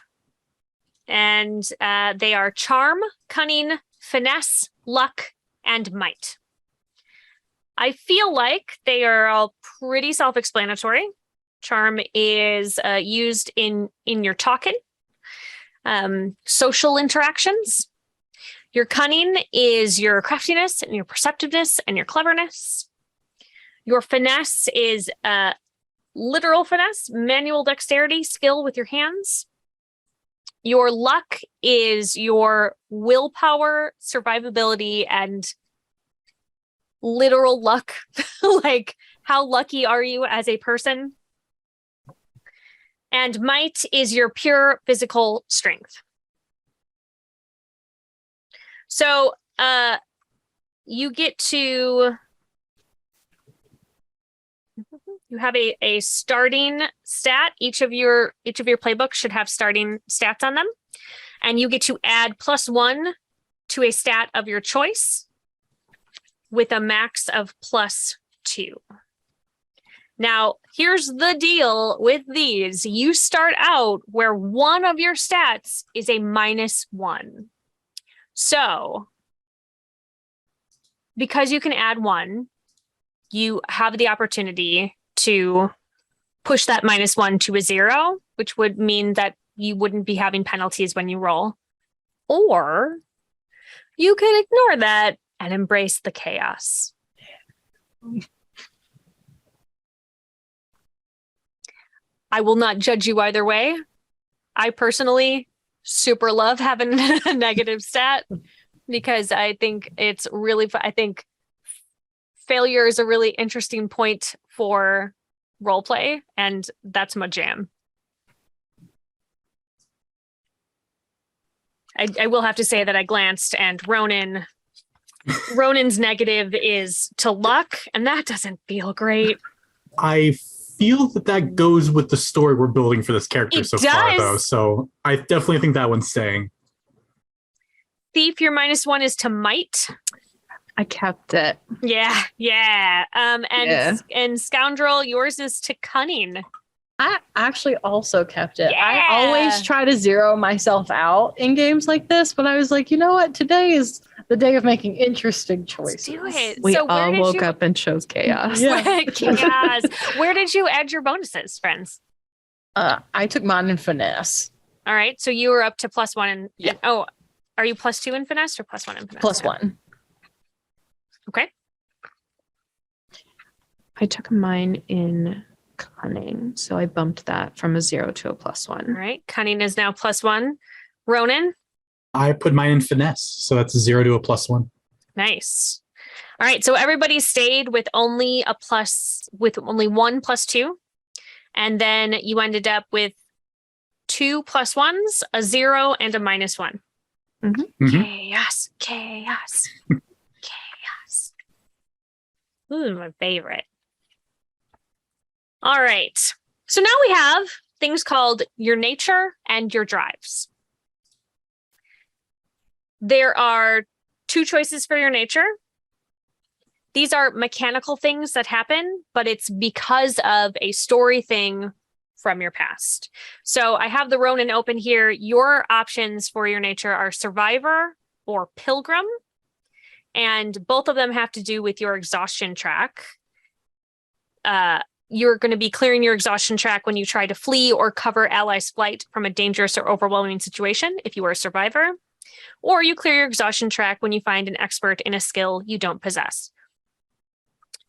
and they are Charm, Cunning, Finesse, Luck, and Might. I feel like they are all pretty self-explanatory. Charm is used in your talking, social interactions. Your cunning is your craftiness and your perceptiveness and your cleverness. Your finesse is literal finesse, manual dexterity, skill with your hands. Your luck is your willpower, survivability, and literal luck. Like, how lucky are you as a person? And might is your pure physical strength. So you get to, you have a starting stat. Each of your playbooks should have starting stats on them. And you get to add +1 to a stat of your choice with a max of +2. Now, here's the deal with these. You start out where one of your stats is a -1. So, because you can add 1, you have the opportunity to push that -1 to a 0, which would mean that you wouldn't be having penalties when you roll. Or you can ignore that and embrace the chaos. I will not judge you either way. I personally super love having a negative stat because I think it's really, I think failure is a really interesting point for roleplay, and that's my jam. I will have to say that I glanced, and Ronan's negative is to luck, and that doesn't feel great. I feel that goes with the story we're building for this character It so far, does. though. So I definitely think that one's staying. Thief, your -1 is to might. I kept it. Yeah. And Scoundrel, yours is to cunning. I actually also kept it. Yeah. I always try to zero myself out in games like this, but I was like, you know what? Today is the day of making interesting choices. Let's do it. We So where all did woke you- up and chose chaos. Yeah. Chaos. Where did you add your bonuses, friends? I took mine in finesse. All right. So you were up to +1 and Yeah. oh, are you +2 in finesse or +1 in finesse? +1. Okay. I took mine in cunning, so I bumped that from a 0 to a +1. All right. Cunning is now +1. Ronan, I put mine in finesse, so that's a 0 to a +1. nice. All right. So everybody stayed with only one +2. And then you ended up with 2 +1s, a 0, and a -1. Mhm. Chaos. Ooh, my favorite. All right. So now we have things called your nature and your drives. There are 2 choices for your nature. These are mechanical things that happen, but it's because of a story thing from your past. So I have the Ronin open here. Your options for your nature are survivor or pilgrim. And both of them have to do with your exhaustion track. You're going to be clearing your exhaustion track when you try to flee or cover allies' flight from a dangerous or overwhelming situation if you are a survivor. Or you clear your exhaustion track when you find an expert in a skill you don't possess.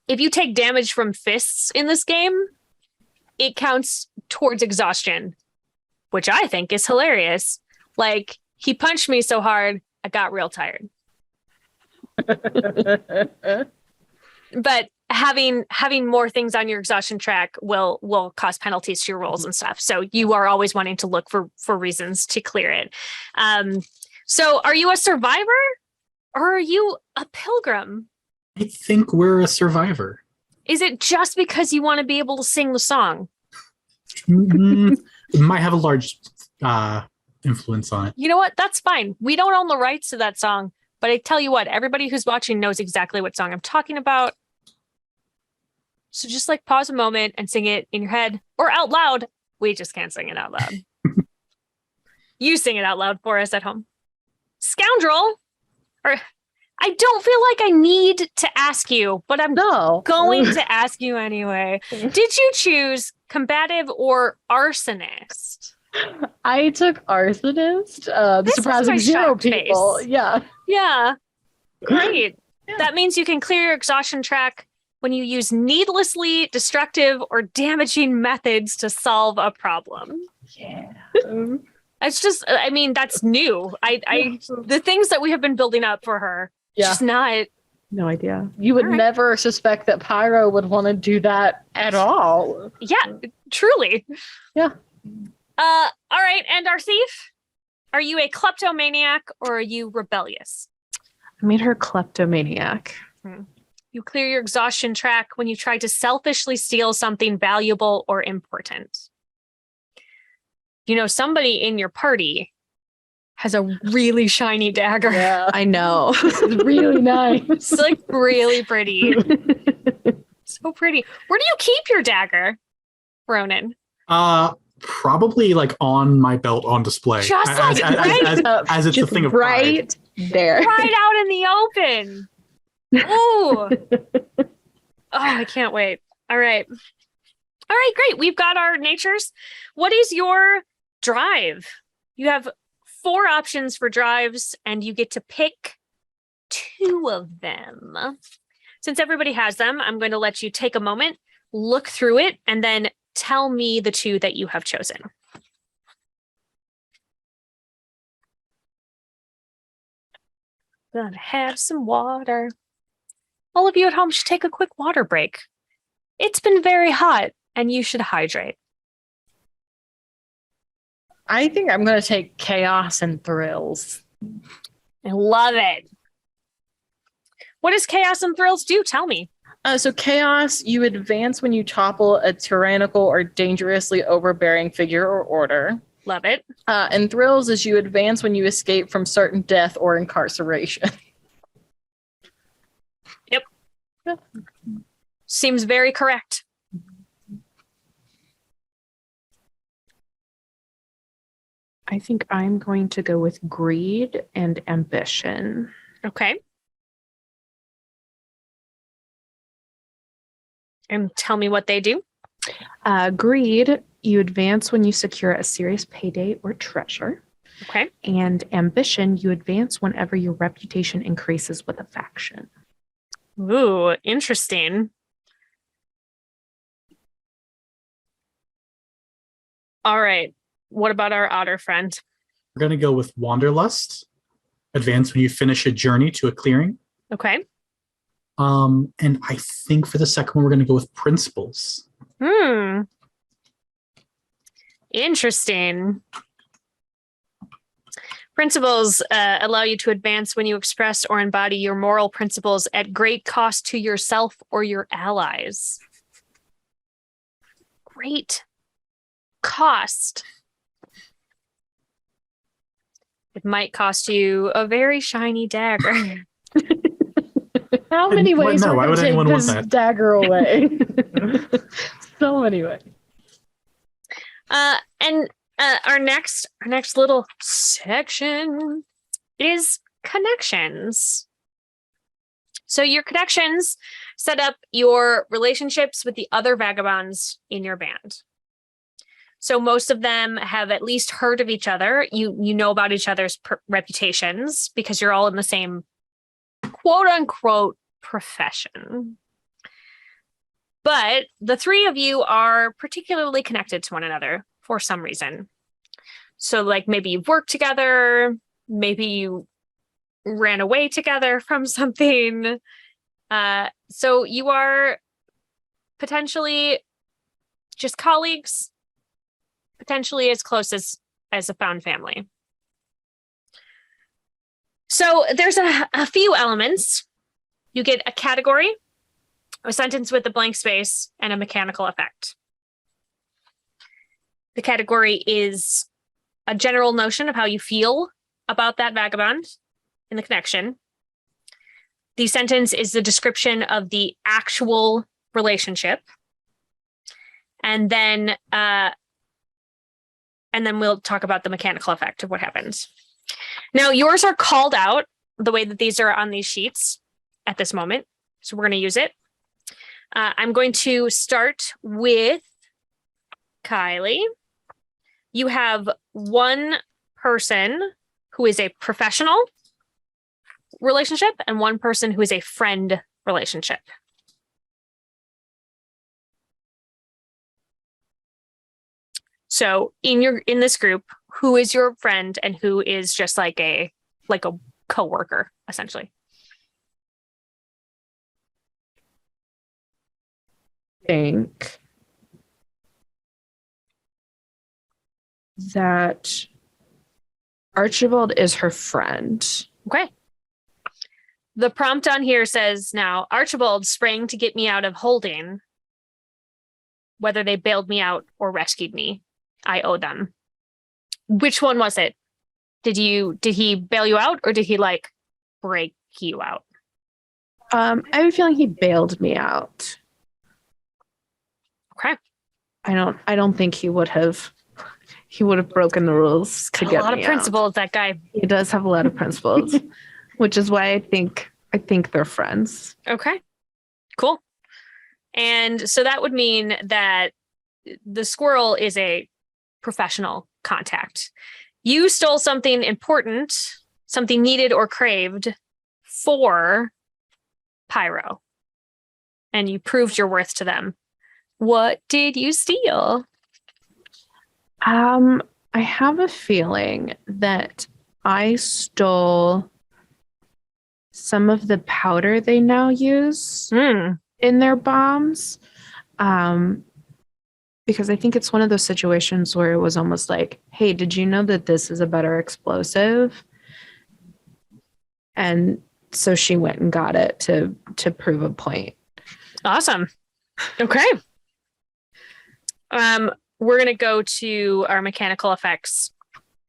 If you take damage from fists in this game, it counts towards exhaustion, which I think is hilarious. Like, he punched me so hard, I got real tired. But having more things on your exhaustion track will cause penalties to your rolls and stuff. So you are always wanting to look for reasons to clear it. So are you a survivor or are you a pilgrim? I think we're a survivor. Is it just because you want to be able to sing the song? It might have a large influence on it. You know what? That's fine. We don't own the rights to that song. But I tell you what, everybody who's watching knows exactly what song I'm talking about. So just like pause a moment and sing it in your head or out loud. We just can't sing it out loud. You sing it out loud for us at home. Scoundrel. Or I don't feel like I need to ask you, but I'm going to ask you anyway. Did you choose combative or arsonist? I took arsonist. Surprising 0 people. Face. Yeah. Yeah. Great. Yeah. That means you can clear your exhaustion track when you use needlessly destructive or damaging methods to solve a problem. Yeah. It's just, I mean, that's new. The things that we have been building up for her, just not. No idea. You would never suspect that Pyro would want to do that at all. Yeah, truly. Yeah. All right. And our thief, are you a kleptomaniac or are you rebellious? I made her kleptomaniac. You clear your exhaustion track when you try to selfishly steal something valuable or important. You know, somebody in your party has a really shiny dagger. Yeah. I know. It's really nice. It's like really pretty. So pretty. Where do you keep your dagger, Ronan? Probably like on my belt on display. Just as it's a thing of pride. There. Right out in the open. Ooh. Oh, I can't wait. All right. All right, great. We've got our natures. What is your drive? You have 4 options for drives, and you get to pick 2 of them. Since everybody has them, I'm going to let you take a moment, look through it, and then tell me the 2 that you have chosen. Gonna have some water. All of you at home should take a quick water break. It's been very hot, and you should hydrate. I think I'm going to take chaos and thrills. I love it. What does chaos and thrills do? Tell me. So chaos, you advance when you topple a tyrannical or dangerously overbearing figure or order. Love it. And thrills is you advance when you escape from certain death or incarceration. Yep. Seems very correct. I think I'm going to go with greed and ambition. Okay. And tell me what they do. Greed, you advance when you secure a serious payday or treasure. Okay. And ambition, you advance whenever your reputation increases with a faction. Ooh, interesting. All right. What about our otter friend? We're going to go with Wanderlust. Advance when you finish a journey to a clearing. Okay. And I think for the second one, we're going to go with Principles. Interesting. Principles allow you to advance when you express or embody your moral principles at great cost to yourself or your allies. Great cost. It might cost you a very shiny dagger. How many ways why would anyone want that dagger away? So many ways. And our next little section is connections. So your connections set up your relationships with the other vagabonds in your band. So most of them have at least heard of each other. You know about each other's reputations because you're all in the same quote unquote profession. But the 3 of you are particularly connected to one another for some reason. So like maybe you've worked together, maybe you ran away together from something. So you are potentially just colleagues, potentially as close as a found family. So there's a few elements. You get a category, a sentence with a blank space, and a mechanical effect. The category is a general notion of how you feel about that vagabond in the connection. The sentence is the description of the actual relationship. And then we'll talk about the mechanical effect of what happens. Now, yours are called out the way that these are on these sheets at this moment. So we're going to use it. I'm going to start with Kiley. You have one person who is a professional relationship and one person who is a friend relationship. So in this group, who is your friend and who is just like a coworker, essentially? I think that Archibald is her friend. Okay. The prompt on here says now, Archibald sprang to get me out of holding. Whether they bailed me out or rescued me, I owe them. Which one was it? Did he bail you out or did he like break you out? I have a feeling he bailed me out. Okay. I don't think he would have broken the rules to get me out. A lot of principles, that guy. He does have a lot of principles, which is why I think they're friends. Okay. Cool. And so that would mean that the squirrel is a professional contact. You stole something important, something needed or craved for Pyro, and you proved your worth to them. What did you steal? I have a feeling that I stole some of the powder they now use in their bombs. Because I think it's one of those situations where it was almost like, hey, did you know that this is a better explosive? And so she went and got it to prove a point. Awesome. Okay. We're going to go to our mechanical effects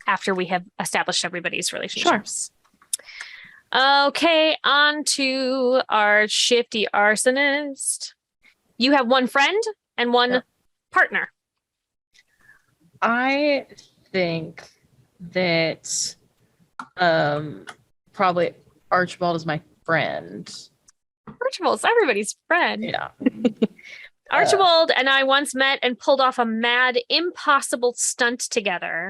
after we have established everybody's relationships. Sure. Okay, on to our shifty arsonist. You have one friend and one partner. I think that probably Archibald is my friend. Archibald's everybody's friend. Yeah. Archibald and I once met and pulled off a mad, impossible stunt together.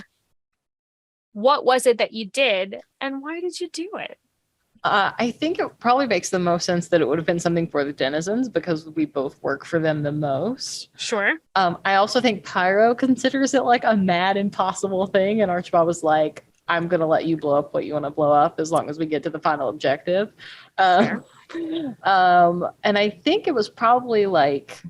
What was it that you did, and why did you do it? I think it probably makes the most sense that it would have been something for the denizens because we both work for them the most. Sure. I also think Pyro considers it like a mad, impossible thing, and Archibald was like, I'm going to let you blow up what you want to blow up as long as we get to the final objective. Sure. And I think it was probably like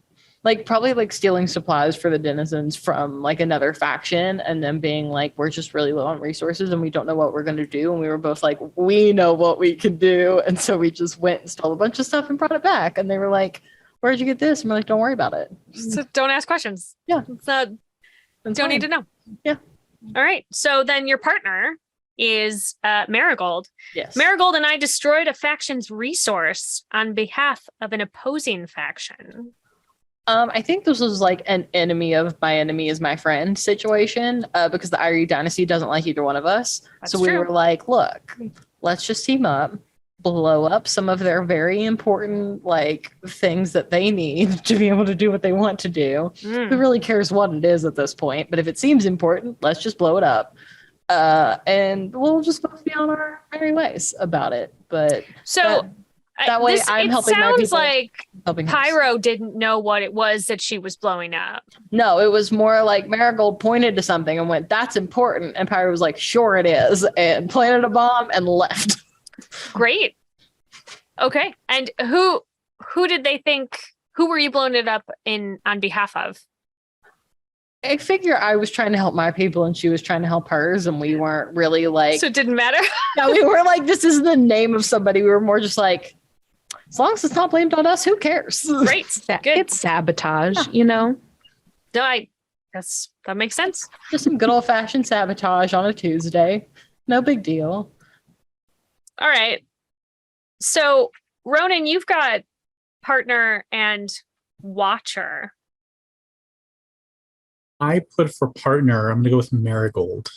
stealing supplies for the denizens from like another faction and then being like, we're just really low on resources and we don't know what we're going to do. And we were both like, we know what we can do. And so we just went and stole a bunch of stuff and brought it back. And they were like, where'd you get this? And we're like, don't worry about it. So don't ask questions. Yeah. Don't need to know. Yeah. All right. So then your partner is Marigold. Yes. Marigold and I destroyed a faction's resource on behalf of an opposing faction. I think this was like an enemy of my enemy is my friend situation because the Irie dynasty doesn't like either one of us. That's so we true. were like, look, let's just team up, blow up some of their very important like things that they need to be able to do what they want to do. Who really cares what it is at this point? But if it seems important, let's just blow it up. And we'll just both be on our merry ways about it. But so that way I'm helping my people. It sounds like helping Pyro didn't know what it was that she was blowing up. No, it was more like Marigold pointed to something and went, that's important. And Pyro was like, sure it is. And planted a bomb and left. Great. Okay. And who did they think who were you blowing it up in on behalf of? I figure I was trying to help my people and she was trying to help hers, and we weren't really like. So it didn't matter. No, we were like, this is the name of somebody. We were more just like, as long as it's not blamed on us, who cares? Great. Good. It's sabotage, you know? No, that makes sense. Just some good old fashioned sabotage on a Tuesday. No big deal. All right. So Ronan, you've got partner and watcher. I put for partner, I'm going to go with Marigold.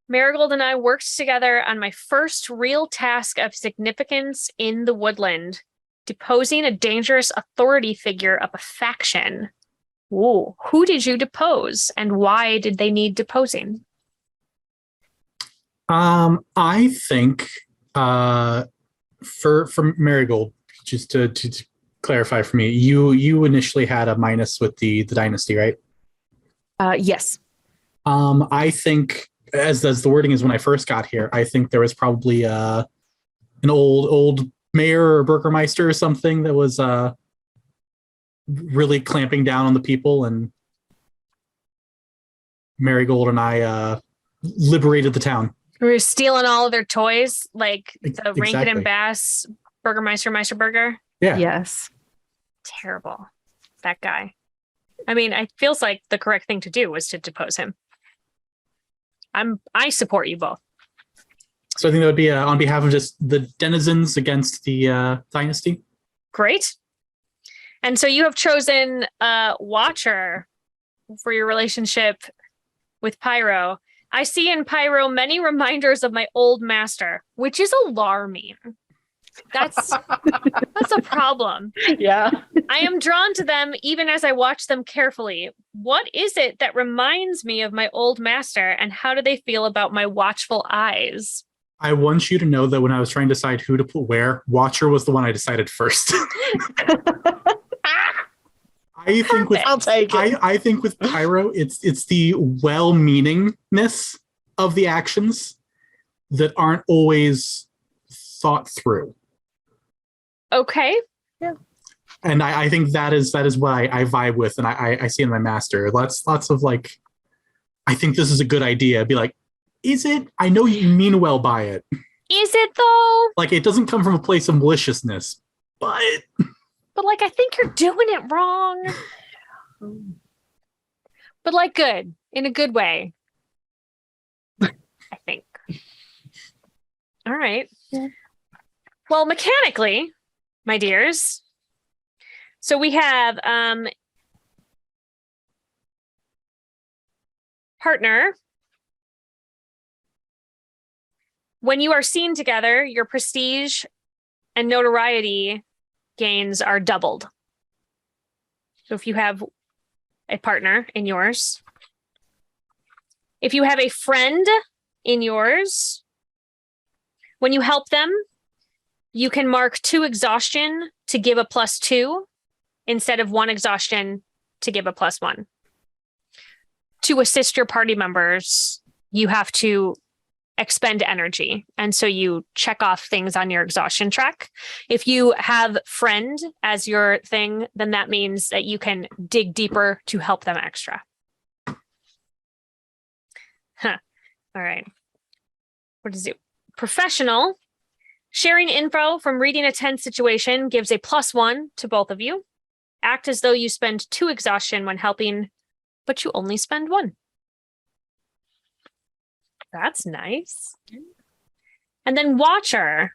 Marigold and I worked together on my first real task of significance in the woodland, deposing a dangerous authority figure of a faction. Ooh, who did you depose and why did they need deposing? I think for Marigold, just to clarify for me, you initially had a minus with the dynasty, right? Yes. I think as the wording is when I first got here, I think there was probably an old mayor or burgermeister or something that was really clamping down on the people, and Marigold and I liberated the town. We were stealing all of their toys, like the Rankin Exactly. and Bass Burgermeister Meisterburger. Yeah. Yes. Terrible. That guy. I mean, it feels like the correct thing to do was to depose him. I support you both. So I think that would be on behalf of just the denizens against the dynasty. Great. And so you have chosen Watcher for your relationship with Pyro. I see in Pyro many reminders of my old master, which is alarming. That's a problem. Yeah. I am drawn to them even as I watch them carefully. What is it that reminds me of my old master, and how do they feel about my watchful eyes? I want you to know that when I was trying to decide who to put where, Watcher was the one I decided first. I think with I'll take it. I think with Pyro, it's the well-meaningness of the actions that aren't always thought through. Okay. And I think that is what I vibe with, and I see in my master. Lots of like, I think this is a good idea. Be like, is it? I know you mean well by it. Is it though? Like, it doesn't come from a place of maliciousness, but But I think you're doing it wrong. But good, in a good way. I think. All right. Yeah. Well, mechanically, my dears. So we have partner. When you are seen together, your prestige and notoriety gains are doubled. So if you have a partner in yours, if you have a friend in yours, when you help them, you can mark 2 exhaustion to give a +2 instead of 1 exhaustion to give a +1. To assist your party members, you have to expend energy. And so you check off things on your exhaustion track. If you have friend as your thing, then that means that you can dig deeper to help them extra. All right. What is it? Professional. Sharing info from reading a tense situation gives a +1 to both of you. Act as though you spend 2 exhaustion when helping, but you only spend 1. That's nice. And then Watcher.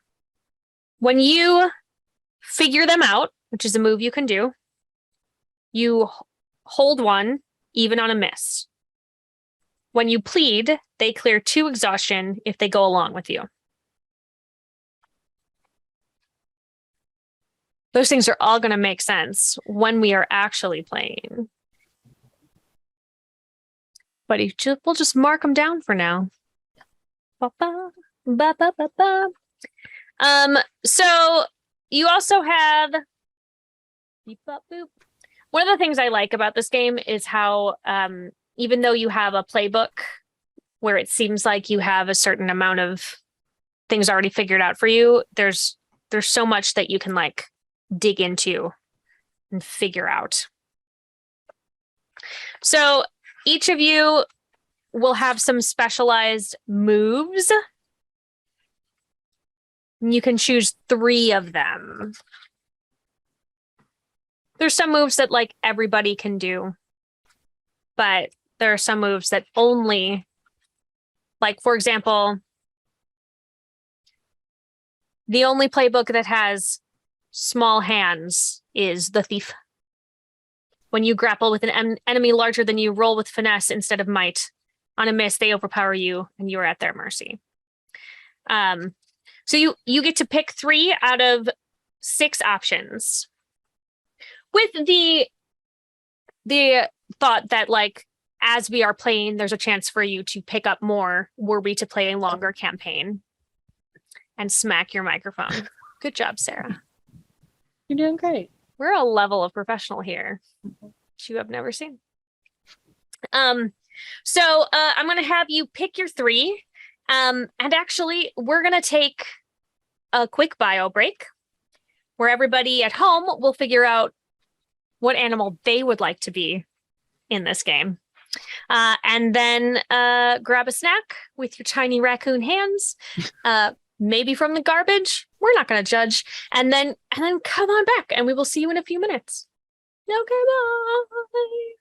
When you figure them out, which is a move you can do, you hold 1 even on a miss. When you plead, they clear 2 exhaustion if they go along with you. Those things are all going to make sense when we are actually playing. But we'll just mark them down for now. So you also have one of the things I like about this game is how even though you have a playbook where it seems like you have a certain amount of things already figured out for you, there's so much that you can dig into and figure out. So each of you will have some specialized moves. You can choose 3 of them. There's some moves that like everybody can do, but there are some moves that only, like for example, the only playbook that has small hands is the Thief. When you grapple with an enemy larger than you, roll with finesse instead of might. On a miss, they overpower you, and you are at their mercy. So you get to pick 3 out of 6 options, with the thought that like as we are playing, there's a chance for you to pick up more were we to play a longer campaign. And smack your microphone. Good job, Sarah. You're doing great. We're a level of professional here that you have never seen. So I'm going to have you pick your 3. And actually, we're going to take a quick bio break where everybody at home will figure out what animal they would like to be in this game. And then grab a snack with your tiny raccoon hands. Maybe from the garbage. We're not going to judge. And then come on back and we will see you in a few minutes. Okay, bye.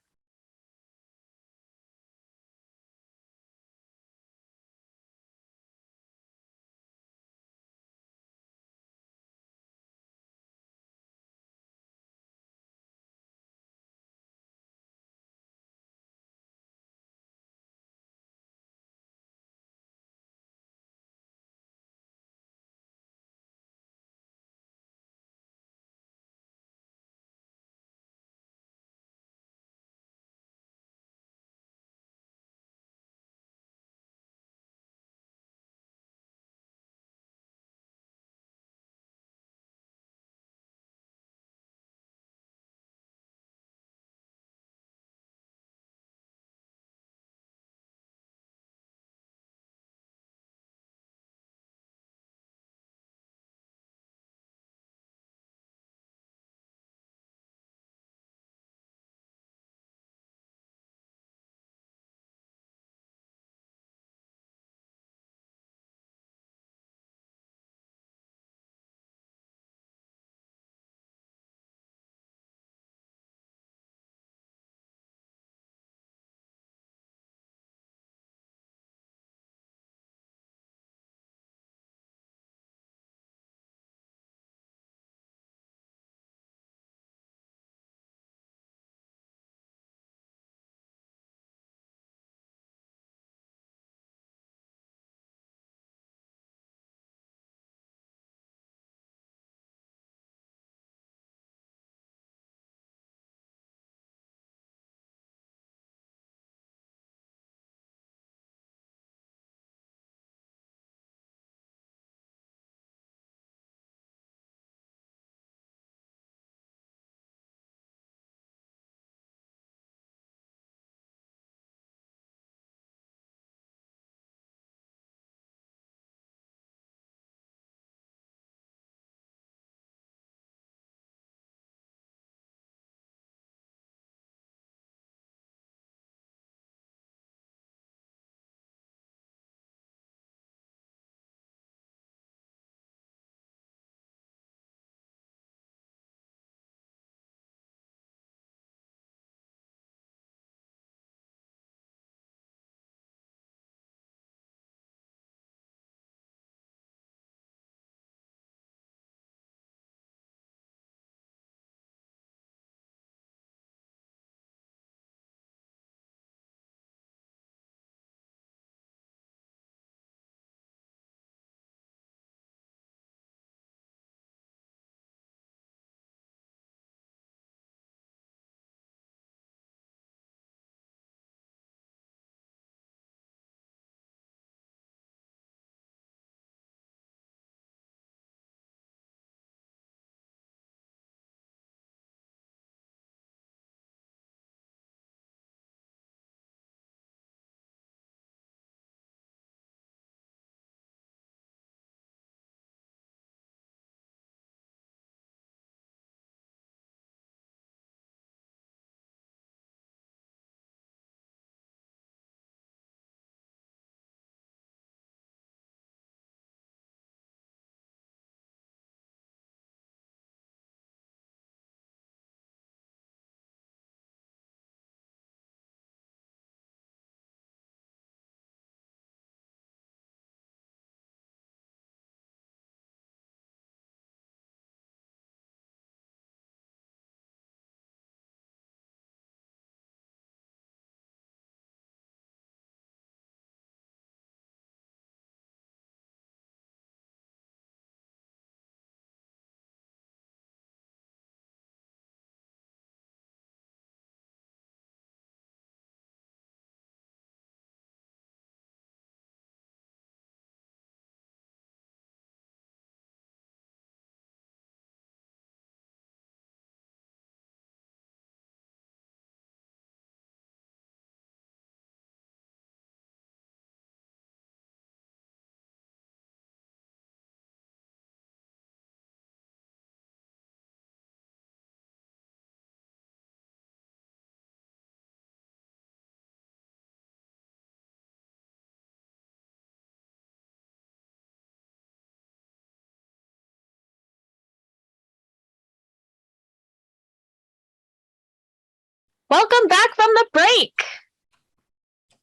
Welcome back from the break.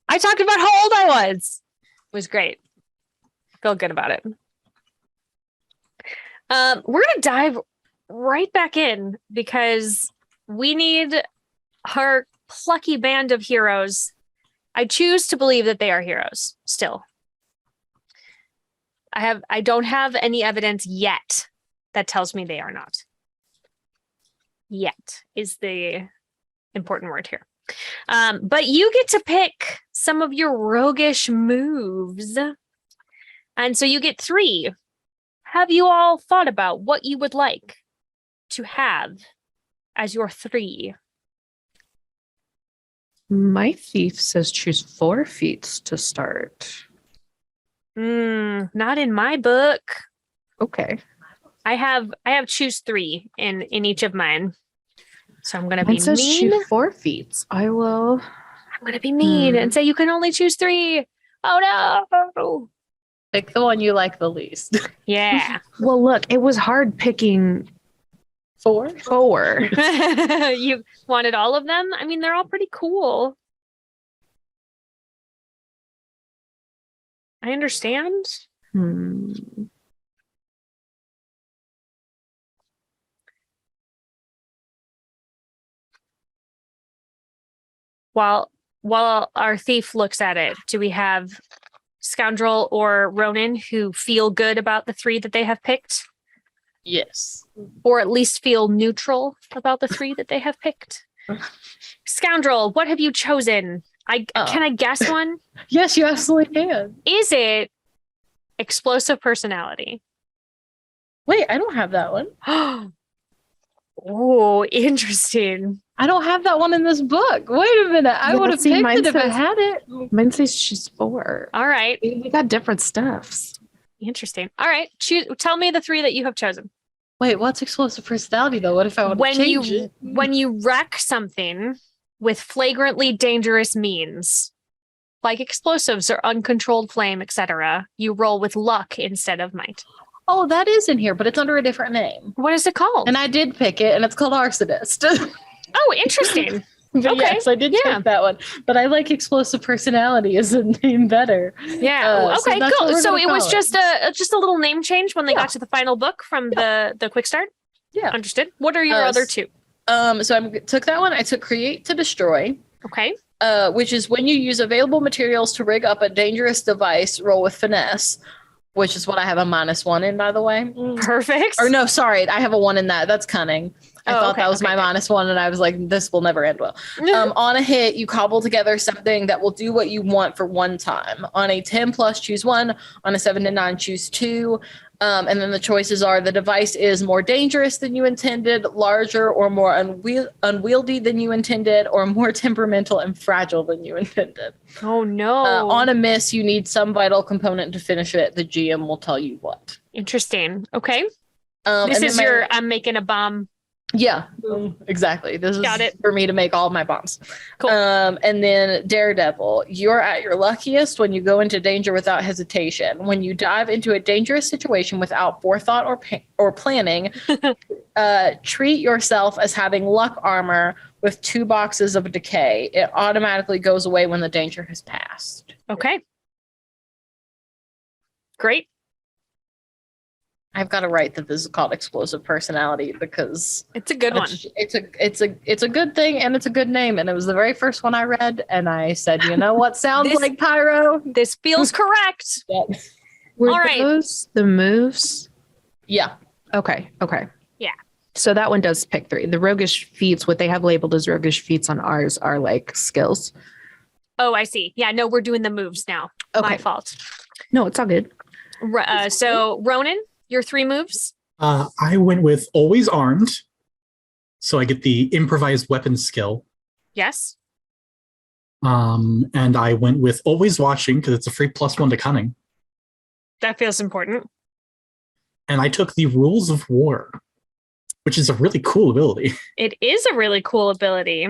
I talked about how old I was. It was great. Feel good about it. We're going to dive right back in because we need our plucky band of heroes. I choose to believe that they are heroes still. I don't have any evidence yet that tells me they are not. Yet is the important word here. But you get to pick some of your roguish moves. And so you get 3. Have you all thought about what you would like to have as your 3? My thief says choose 4 feats to start. Not in my book. Okay. I have choose 3 in each of mine. So I'm gonna Mine be says mean. choose 4 feats. I will. I'm gonna be mean and say you can only choose 3. Oh no. Pick the one you like the least. Yeah. Well, look, it was hard picking 4? 4. You wanted all of them? I mean, they're all pretty cool. I understand. While our thief looks at it, do we have Scoundrel or Ronan who feel good about the 3 that they have picked? Yes. Or at least feel neutral about the 3 that they have picked? Scoundrel, what have you chosen? Can I guess one? Yes, you absolutely can. Is it explosive personality? Wait, I don't have that one. Oh, interesting. I don't have that one in this book. Wait a minute. I would have picked it if I had it. Mine says choose 4. All right. We got different stuffs. Interesting. All right. Tell me the 3 that you have chosen. Wait, what's explosive personality though? What if I want to change it? When you wreck something with flagrantly dangerous means, like explosives or uncontrolled flame, etc., you roll with luck instead of might. Oh, that is in here, but it's under a different name. What is it called? And I did pick it, and it's called Arsonist. Oh, interesting. But Okay. yes, I did pick that one. But I like explosive personality as a name better. Yeah. So Okay. that's what Cool. we're So gonna it was call just a little name change when they got to the final book from the quick start. Yeah. Understood. What are your other 2? So I took that one. I took Create to Destroy. Okay. Which is when you use available materials to rig up a dangerous device, roll with finesse, which is what I have a -1 in, by the way. Perfect. Or no, sorry, I have a 1 in that. That's cunning. I thought that was my -1, and I was like, this will never end well. On a hit, you cobble together something that will do what you want for one time. On a 10+, choose 1. On a 7 to 9, choose 2. And then the choices are the device is more dangerous than you intended, larger or more unwieldy than you intended, or more temperamental and fragile than you intended. Oh, no. On a miss, you need some vital component to finish it. The GM will tell you what. Interesting. Okay. This is I'm making a bomb. Yeah, exactly. This is Got it. for me to make all of my bombs. Cool. And then Daredevil, you're at your luckiest when you go into danger without hesitation. When you dive into a dangerous situation without forethought or planning, treat yourself as having luck armor with 2 boxes of decay. It automatically goes away when the danger has passed. Okay. Great. I've got to write that this is called explosive personality because it's a good one. It's a good thing, and it's a good name. And it was the very first one I read, and I said, you know what sounds like pyro? This feels correct. Were all right. those the moves? Yeah. Okay. Yeah. So that one does pick 3. The roguish feats, what they have labeled as roguish feats on ours are like skills. Oh, I see. Yeah, no, we're doing the moves now. Okay. My fault. No, it's all good. So Ronan, your 3 moves? I went with Always Armed, so I get the improvised weapon skill. Yes. And I went with Always Watching because it's a free +1 to Cunning. That feels important. And I took the Rules of War, which is a really cool ability. It is a really cool ability.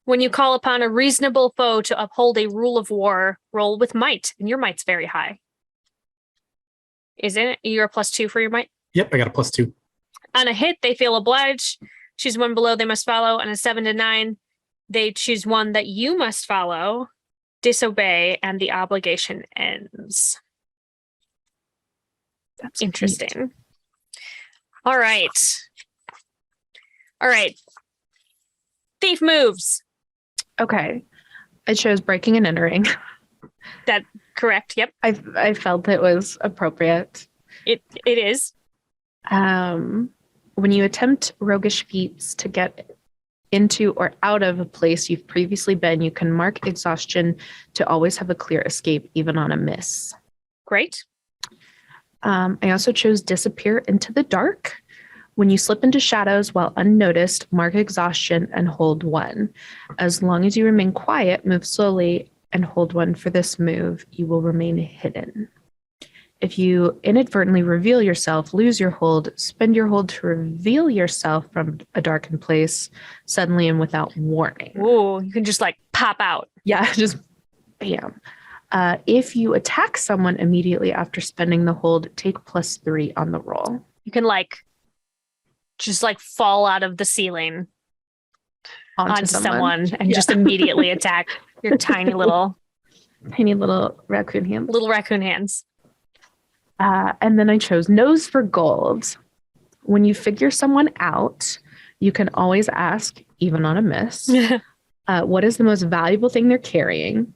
When you call upon a reasonable foe to uphold a rule of war, roll with might, and your might's very high. Isn't it? You're a +2 for your might? Yep, I got a +2. On a hit, they feel obliged. Choose 1 below they must follow. On a 7 to 9, they choose one that you must follow, disobey, and the obligation ends. That's Interesting. neat. All right. All right. Thief moves. Okay. I chose breaking and entering. That correct. Yep. I felt it was appropriate. It is. When you attempt roguish feats to get into or out of a place you've previously been, you can mark exhaustion to always have a clear escape, even on a miss. Great. I also chose disappear into the dark. When you slip into shadows while unnoticed, mark exhaustion and hold 1. As long as you remain quiet, move slowly and hold 1 for this move. You will remain hidden. If you inadvertently reveal yourself, lose your hold, spend your hold to reveal yourself from a darkened place suddenly and without warning. Ooh, you can just like pop out. Yeah, just bam. If you attack someone immediately after spending the hold, take +3 on the roll. You can like just like fall out of the ceiling onto someone and just immediately attack your tiny little raccoon hands. little raccoon hands. And then I chose nose for gold. When you figure someone out, you can always ask, even on a miss, what is the most valuable thing they're carrying?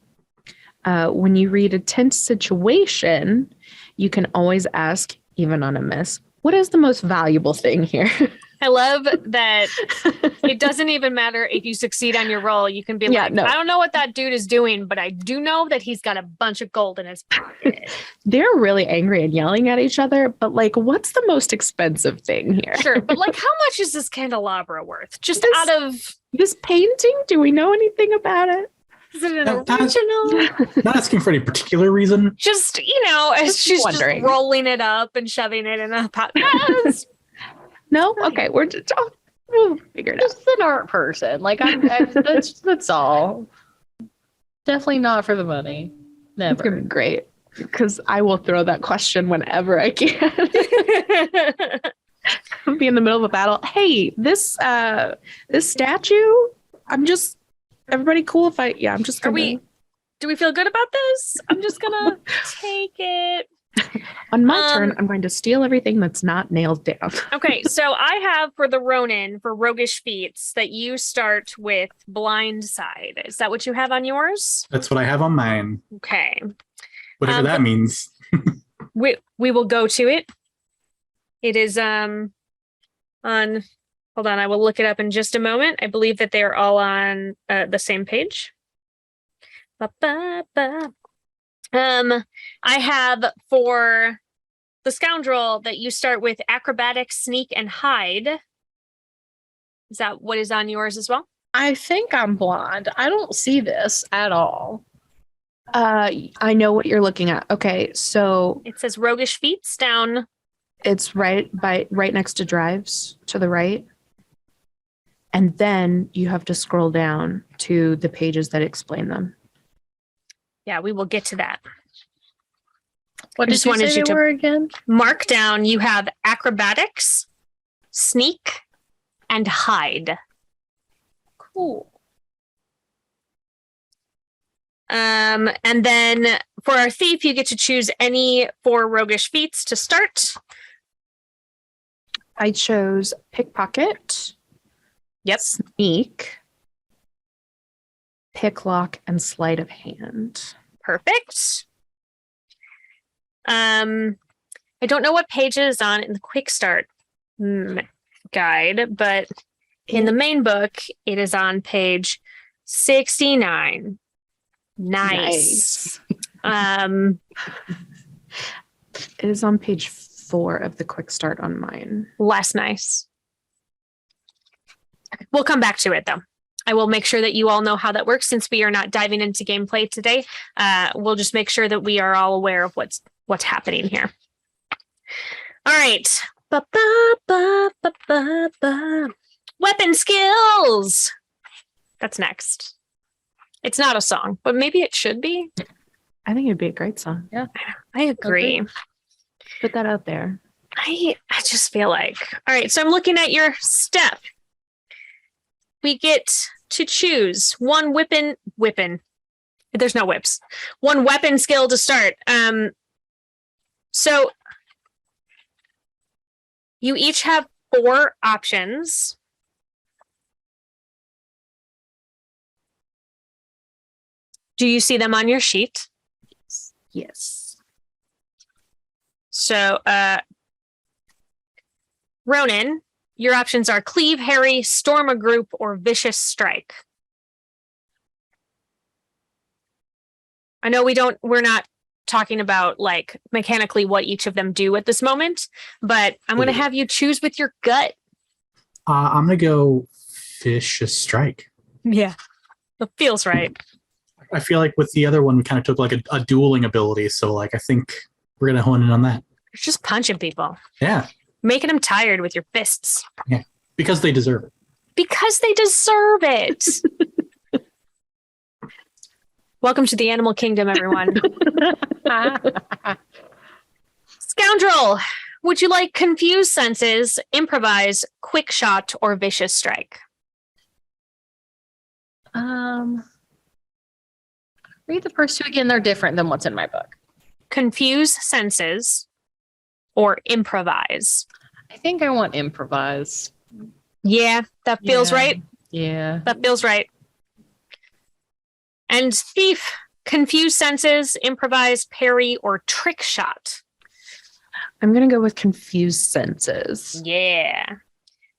When you read a tense situation, you can always ask, even on a miss, what is the most valuable thing here? I love that it doesn't even matter if you succeed on your roll. You can be like, no. I don't know what that dude is doing, but I do know that he's got a bunch of gold in his pocket. They're really angry and yelling at each other, but like, what's the most expensive thing here? Sure, but like, how much is this candelabra worth? Just This- out of, This painting, do we know anything about it? is it an That- original? Not asking for any particular reason. Just, as Just she's wondering. just rolling it up and shoving it in a pot. No? Okay, we're just, we'll figure it out. Just an art person. Like that's all. Definitely not for the money. It's gonna Never. be great because I will throw that question whenever I can. I'll be in the middle of a battle. Hey, this statue. Everybody cool if I'm just gonna. Do we feel good about this? I'm just gonna take it. On my turn, I'm going to steal everything that's not nailed down. Okay, so I have for the Ronin, for roguish feats, that you start with blind side. Is that what you have on yours? That's what I have on mine. Okay. Whatever that means. We will go to it. It is hold on, I will look it up in just a moment. I believe that they are all on the same page. Ba-ba-ba. I have for the scoundrel that you start with acrobatics, sneak, and hide. Is that what is on yours as well? I think I'm blind. I don't see this at all. I know what you're looking at. Okay, so It says roguish feats down. it's right next to drives to the right. And then you have to scroll down to the pages that explain them. Yeah, we will get to that. What I did just you wanted say you they to- were again? Mark down, you have acrobatics, sneak, and hide. Cool. And then for our thief, you get to choose any 4 roguish feats to start. I chose pickpocket, Yep. sneak, picklock, and sleight of hand. Perfect. I don't know what page it is on in the quick start guide, but in the main book, it is on page 69. Nice. It is on page 4 of the quick start on mine. Less nice. We'll come back to it though. I will make sure that you all know how that works since we are not diving into gameplay today. We'll just make sure that we are all aware of what's happening here. All right. Ba-ba-ba-ba-ba-ba. Weapon skills. That's next. It's not a song, but maybe it should be. I think it'd be a great song. Yeah. I agree. Agreed. Put that out there. I just feel like, all right, so I'm looking at your stuff. We get to choose one whippin. There's no whips. One weapon skill to start. So you each have 4 options. Do you see them on your sheet? Yes. So, Ronan, your options are Cleave, Harry, Storm a Group, or Vicious Strike. I know we're not talking about like mechanically what each of them do at this moment, but I'm going to have you choose with your gut. I'm going to go Vicious Strike. Yeah, that feels right. I feel like with the other one, we kind of took like a dueling ability. So like, I think we're going to hone in on that. You're just punching people. Yeah. Making them tired with your fists. Yeah. Because they deserve it. Because they deserve it. Welcome to the animal kingdom, everyone. Scoundrel, would you like Confuse Senses, Improvise, Quick Shot, or Vicious Strike? Read the first 2 again. They're different than what's in my book. Confuse Senses or Improvise? I think I want improvise. Yeah, that feels right. Yeah. That feels right. And Thief, Confuse Senses, Improvise, Parry, or Trick Shot? I'm going to go with Confused Senses. Yeah.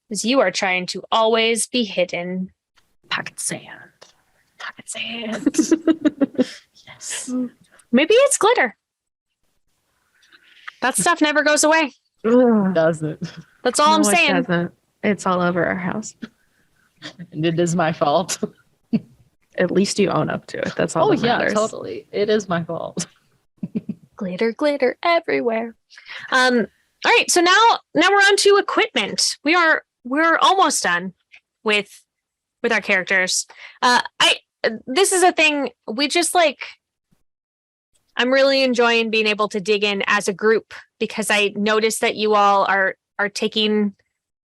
Because you are trying to always be hidden. Pocket sand. Pocket sand. Yes. Maybe it's glitter. That stuff never goes away. Ugh. Doesn't. That's all I'm No, it saying. doesn't. It's all over our house. And it is my fault. At least you own up to it. That's all Oh, that yeah, matters. totally. It is my fault. Glitter, glitter everywhere. All right, so now we're on to equipment. We're almost done with our characters. This is a thing we just like. I'm really enjoying being able to dig in as a group because I noticed that you all are taking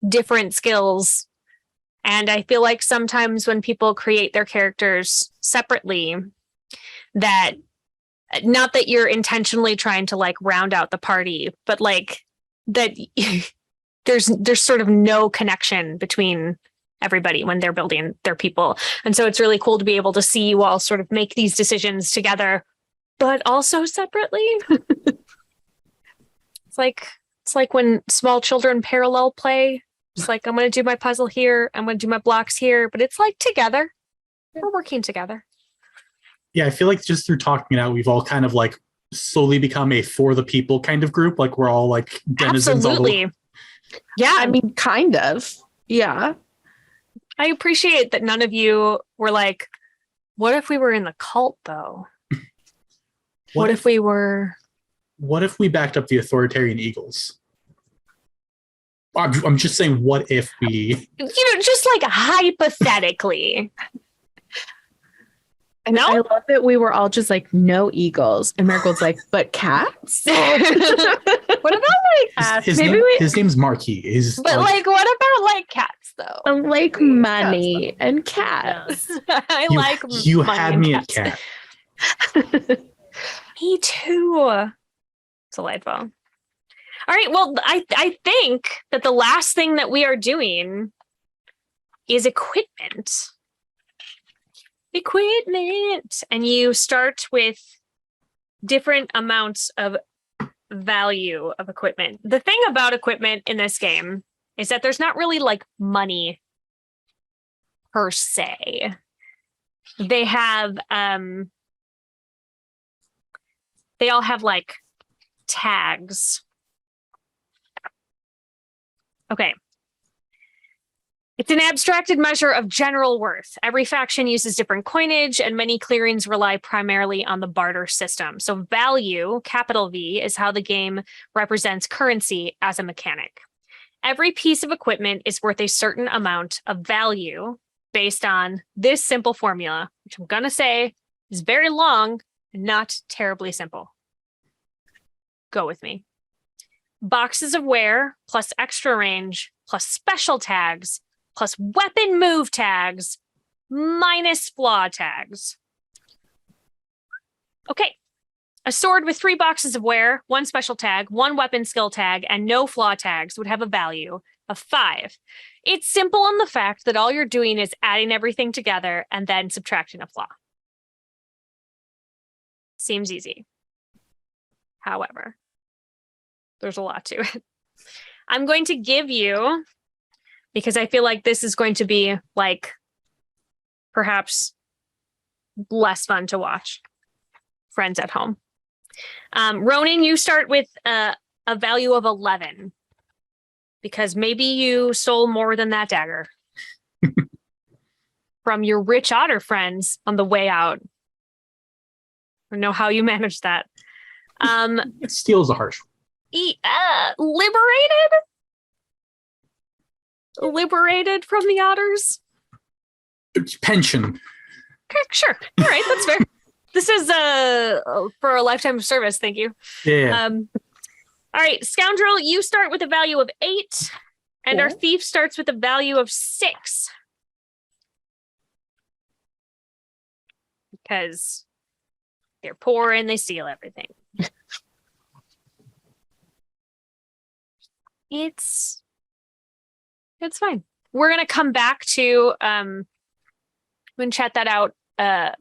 different skills. And I feel like sometimes when people create their characters separately, that not that you're intentionally trying to like round out the party, but like that there's sort of no connection between everybody when they're building their people. And so it's really cool to be able to see you all sort of make these decisions together, but also separately. It's like when small children parallel play. It's like, I'm going to do my puzzle here. I'm going to do my blocks here, but it's like together. We're working together. Yeah, I feel like just through talking it out, we've all kind of like slowly become a for the people kind of group. Like we're all like denizens. Absolutely. Yeah. I mean, kind of. Yeah. I appreciate that none of you were like, what if we were in the cult though? What if we were... What if we backed up the authoritarian eagles? I'm just saying, what if we... just like hypothetically. And No? I love that we were all just like, no eagles. And Marigold's like, but cats? What about like cats? His name's Marquis. But like, what about like cats though? I like money and cats. I like You money had and me cats. at cat. Me too. Delightful. All right. Well, I think that the last thing that we are doing is equipment. Equipment. And you start with different amounts of value of equipment. The thing about equipment in this game is that there's not really like money per se. They have they all have like tags. Okay. It's an abstracted measure of general worth. Every faction uses different coinage, and many clearings rely primarily on the barter system. So value, capital V, is how the game represents currency as a mechanic. Every piece of equipment is worth a certain amount of value based on this simple formula, which I'm going to say is very long, not terribly simple. Go with me. Boxes of wear plus extra range plus special tags plus weapon move tags minus flaw tags. Okay. A sword with 3 boxes of wear, 1 special tag, 1 weapon skill tag, and no flaw tags would have a value of 5. It's simple in the fact that all you're doing is adding everything together and then subtracting a flaw. Seems easy. However, there's a lot to it. I'm going to give you, because I feel like this is going to be like perhaps less fun to watch. Friends at home. Ronan, you start with a value of 11 because maybe you stole more than that dagger from your rich otter friends on the way out. I don't know how you managed that. Steal's a harsh. Liberated from the otters. Pension. Okay, sure. All right, that's fair. This is for a lifetime of service. Thank you. Yeah. All right, Scoundrel, you start with a value of 8, and our thief starts with a value of 6. Because they're poor and they steal everything. It's fine. We're gonna come back to and chat that out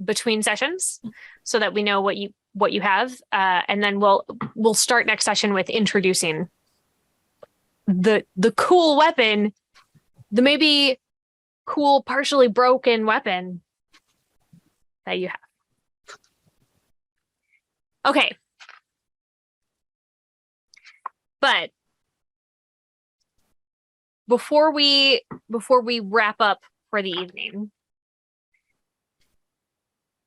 between sessions so that we know what you have, and then we'll start next session with introducing the cool weapon, the maybe cool partially broken weapon that you have. Okay. But before we wrap up for the evening,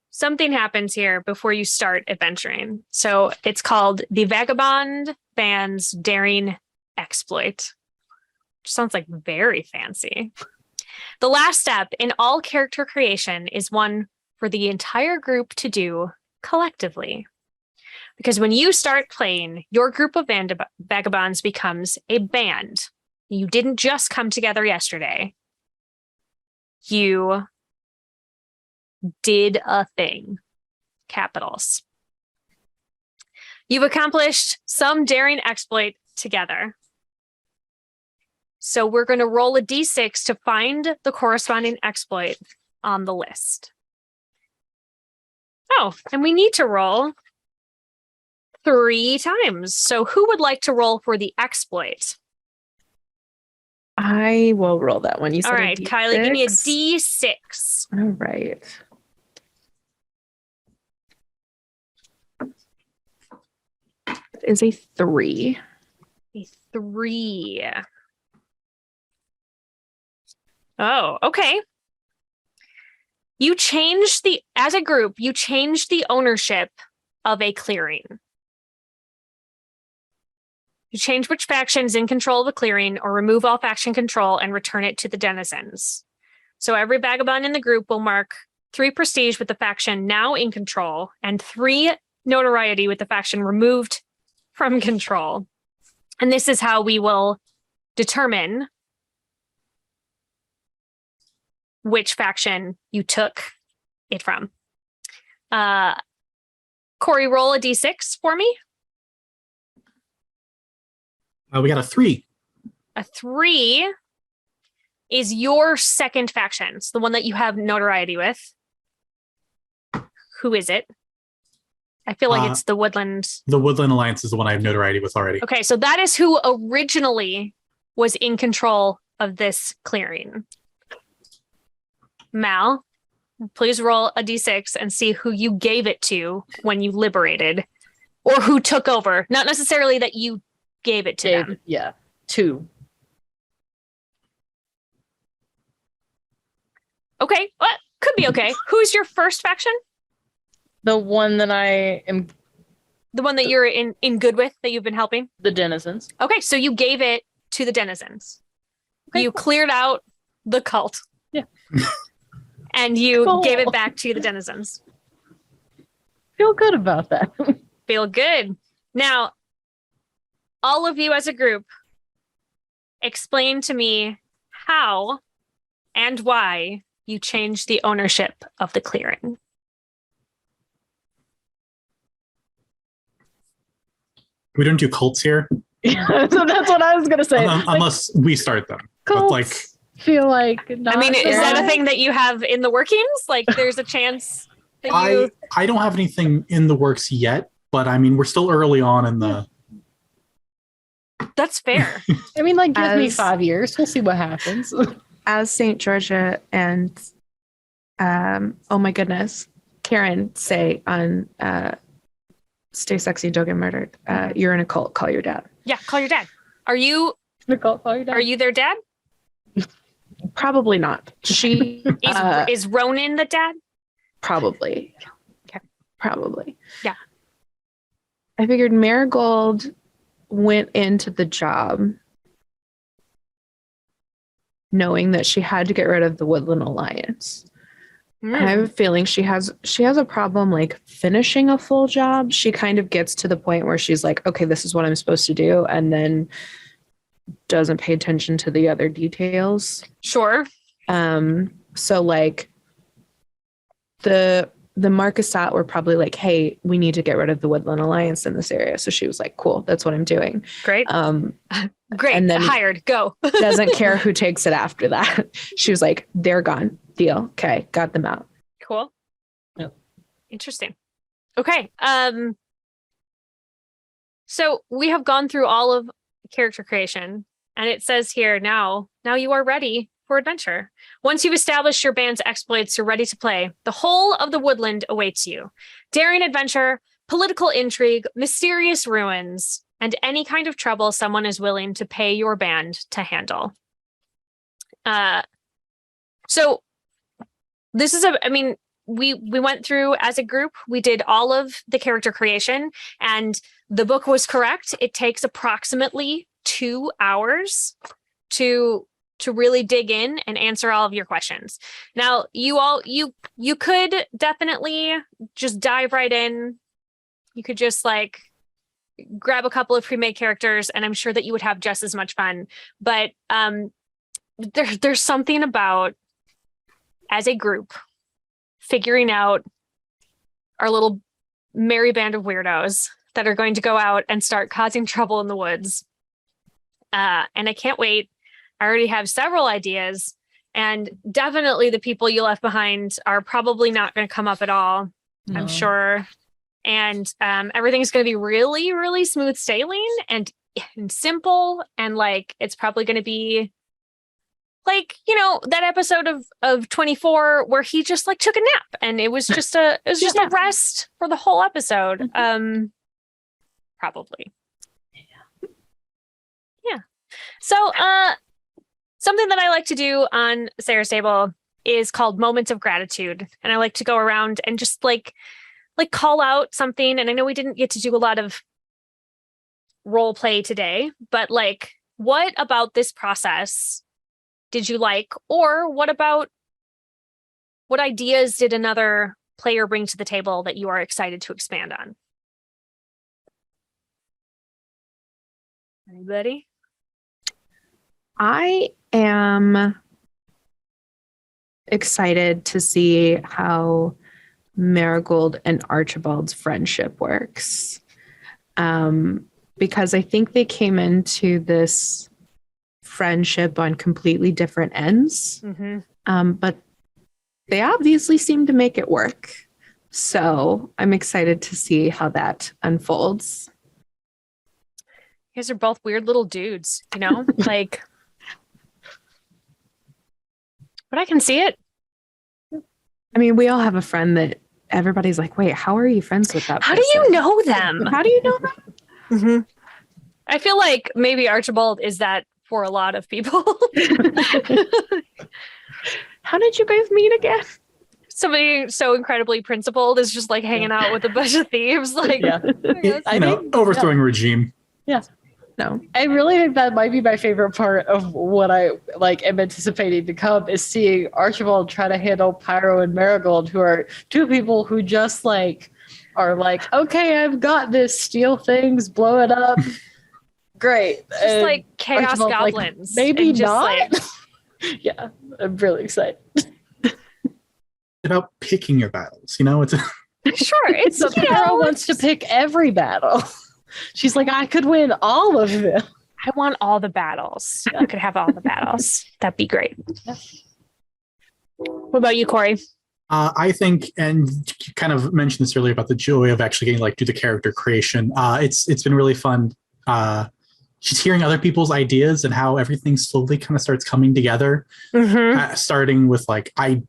something happens here before you start adventuring. So it's called the Vagabond Band's Daring Exploit. Which sounds like very fancy. The last step in all character creation is one for the entire group to do collectively. Because when you start playing, your group of vagabonds becomes a band. You didn't just come together yesterday. You did a thing. Capitals. You've accomplished some daring exploit together. So we're going to roll a d6 to find the corresponding exploit on the list. Oh, and we need to roll 3 times. So who would like to roll for the exploit? I will roll that one. You said all right, Kylie, give me a d6. All right. It is a 3. A 3. Oh, okay. As a group, you changed the ownership of a clearing. You change which faction is in control of the clearing or remove all faction control and return it to the denizens. So every vagabond in the group will mark 3 prestige with the faction now in control and 3 notoriety with the faction removed from control. And this is how we will determine which faction you took it from. Corey, roll a d6 for me. We got a 3. A 3 is your second faction. It's the one that you have notoriety with. Who is it? I feel like it's the Woodland. The Woodland Alliance is the one I have notoriety with already. Okay, so that is who originally was in control of this clearing. Mal, please roll a d6 and see who you gave it to when you liberated, or who took over. Not necessarily that you gave it to them. Yeah, 2. Okay, what? Could be okay. Who's your first faction? The one that I am. The one that you're in good with, that you've been helping? The denizens. Okay, so you gave it to the denizens. Okay, you cleared out the cult. Yeah. And you gave it back to the denizens. Feel good about that. Feel good. Now, all of you as a group, explain to me how and why you change the ownership of the clearing. We don't do cults here. So that's what I was gonna say. Unless we start them. But Cults like, feel like I mean, is that a thing that you have in the workings? Like, there's a chance that you... I don't have anything in the works yet, but I mean, we're still early on in the... That's fair. I mean, like, give me As- 5 years. We'll see what happens. As St. Georgia and oh my goodness, Karen say on Stay Sexy and Don't Get Murdered, you're in a cult, call your dad. Yeah, call your dad. Are you their dad? Probably not. She Is Ronan the dad? probably. Okay. Probably. Yeah. I figured Marigold went into the job knowing that she had to get rid of the Woodland Alliance. Mm. I have a feeling she has a problem like finishing a full job. She kind of gets to the point where she's like, okay, this is what I'm supposed to do, and then doesn't pay attention to the other details. Sure. So like the Marquisat were probably like, hey, we need to get rid of the Woodland Alliance in this area. So she was like, cool, that's what I'm doing. Great. Great. and then- Hired. Go. Doesn't care who takes it after that. She was like, they're gone. Deal. Okay, got them out. Cool. Yep. Interesting. Okay. So we have gone through all of character creation, and it says here now you are ready for adventure. Once you've established your band's exploits, you're ready to play. The whole of the woodland awaits you. Daring adventure, political intrigue, mysterious ruins, and any kind of trouble someone is willing to pay your band to handle. So this is we went through as a group, we did all of the character creation, and the book was correct. It takes approximately 2 hours to really dig in and answer all of your questions. Now, you could definitely just dive right in. You could just like grab a couple of pre-made characters, and I'm sure that you would have just as much fun. But there's something about, as a group, figuring out our little merry band of weirdos that are going to go out and start causing trouble in the woods. And I can't wait. I already have several ideas, and definitely the people you left behind are probably not going to come up at all. No. I'm sure. And everything's going to be really, really smooth sailing and simple. And like, it's probably going to be like, you know, that episode of 24 where he just like took a nap, and it was just a rest for the whole episode. Probably. Yeah. So, something that I like to do on Sarah's Table is called Moments of Gratitude. And I like to go around and just like call out something. And I know we didn't get to do a lot of role play today, but like, what about this process did you like? Or what ideas did another player bring to the table that you are excited to expand on? Anybody? I am excited to see how Marigold and Archibald's friendship works. Because I think they came into this friendship on completely different ends. Mm-hmm. But they obviously seem to make it work. So I'm excited to see how that unfolds. You guys are both weird little dudes, you know? Like, but I can see it. I mean, we all have a friend that everybody's like, wait, how are you friends with that How person? do you know them? How do you know them? Mm-hmm. I feel like maybe Archibald is that for a lot of people. How did you guys meet again? Somebody so incredibly principled is just like hanging out with a bunch of thieves. Like, Yeah. Overthrowing regime. Yeah. No. I really think that might be my favorite part of what I like am anticipating to come is seeing Archibald try to handle Pyro and Marigold, who are two people who just like are like, okay, I've got this, steal things, blow it up. Great. just And like chaos Archibald's like, goblins. maybe and just, not. like, Yeah, I'm really excited. about picking your battles. It's Sure, it's So Pyro wants to pick every battle. She's like, I could win all of them. I want all the battles. I could have all the battles. That'd be great. What about you, Corey? I think, and you kind of mentioned this earlier about the joy of actually getting do the character creation. It's been really fun. Just hearing other people's ideas and how everything slowly kind of starts coming together. Mm-hmm. Starting with I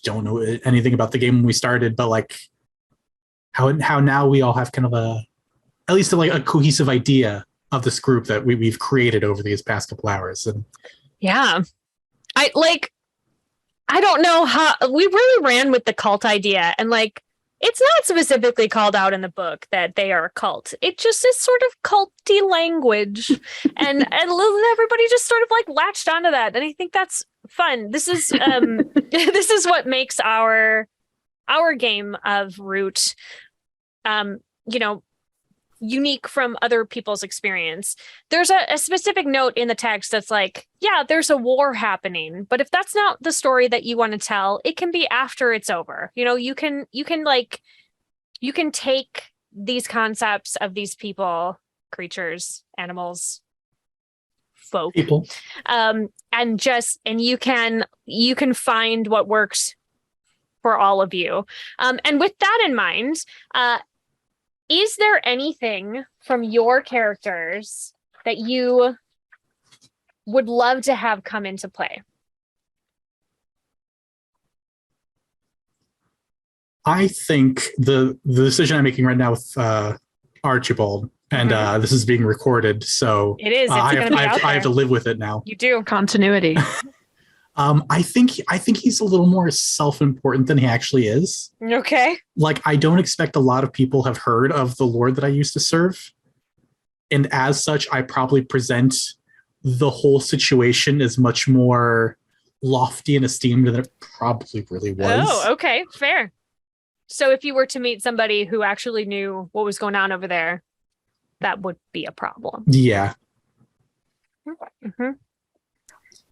don't know anything about the game when we started, but how now we all have kind of at least a cohesive idea of this group that we've created over these past couple hours. And yeah, I don't know how we really ran with the cult idea, and it's not specifically called out in the book that they are a cult. It just is sort of culty language, and everybody just sort of latched onto that, and I think that's fun. This is this is what makes our game of Root, unique from other people's experience. There's a specific note in the text that's yeah, there's a war happening, but if that's not the story that you want to tell, it can be after it's over. You can take these concepts of these people, creatures, animals, folk, people, and you can find what works for all of you. And with that in mind, is there anything from your characters that you would love to have come into play? I think the decision I'm making right now with Archibald, and this is being recorded, so it is. I have to live with it now. You do. Continuity. I think he's a little more self-important than he actually is. Okay. I don't expect a lot of people have heard of the Lord that I used to serve. And as such, I probably present the whole situation as much more lofty and esteemed than it probably really was. Oh, okay. Fair. So if you were to meet somebody who actually knew what was going on over there, that would be a problem. Yeah. Mm-hmm.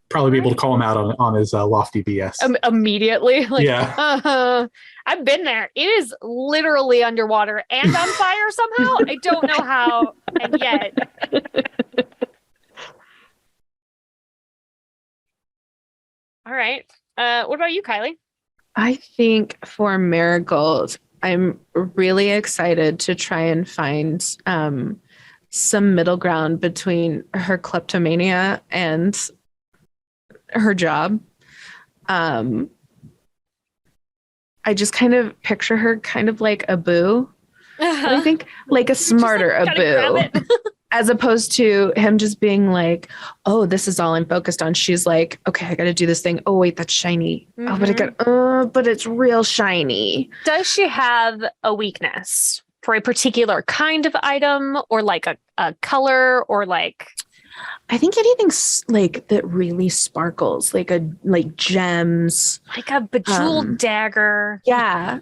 Probably be able to call him out on his lofty BS. Immediately. Yeah. I've been there. It is literally underwater and on fire somehow. I don't know how, and yet. All right. What about you, Kiley? I think for Marigold, I'm really excited to try and find some middle ground between her kleptomania and her job. I just kind of picture her kind of like a boo. I think a smarter Abu, as opposed to him just being oh, this is all I'm focused on. She's okay, I got to do this thing. Oh wait, that's shiny. Oh, but it's real shiny. Does she have a weakness for a particular kind of item, or a color, or I think anything that really sparkles, gems, a bejeweled dagger. Yeah.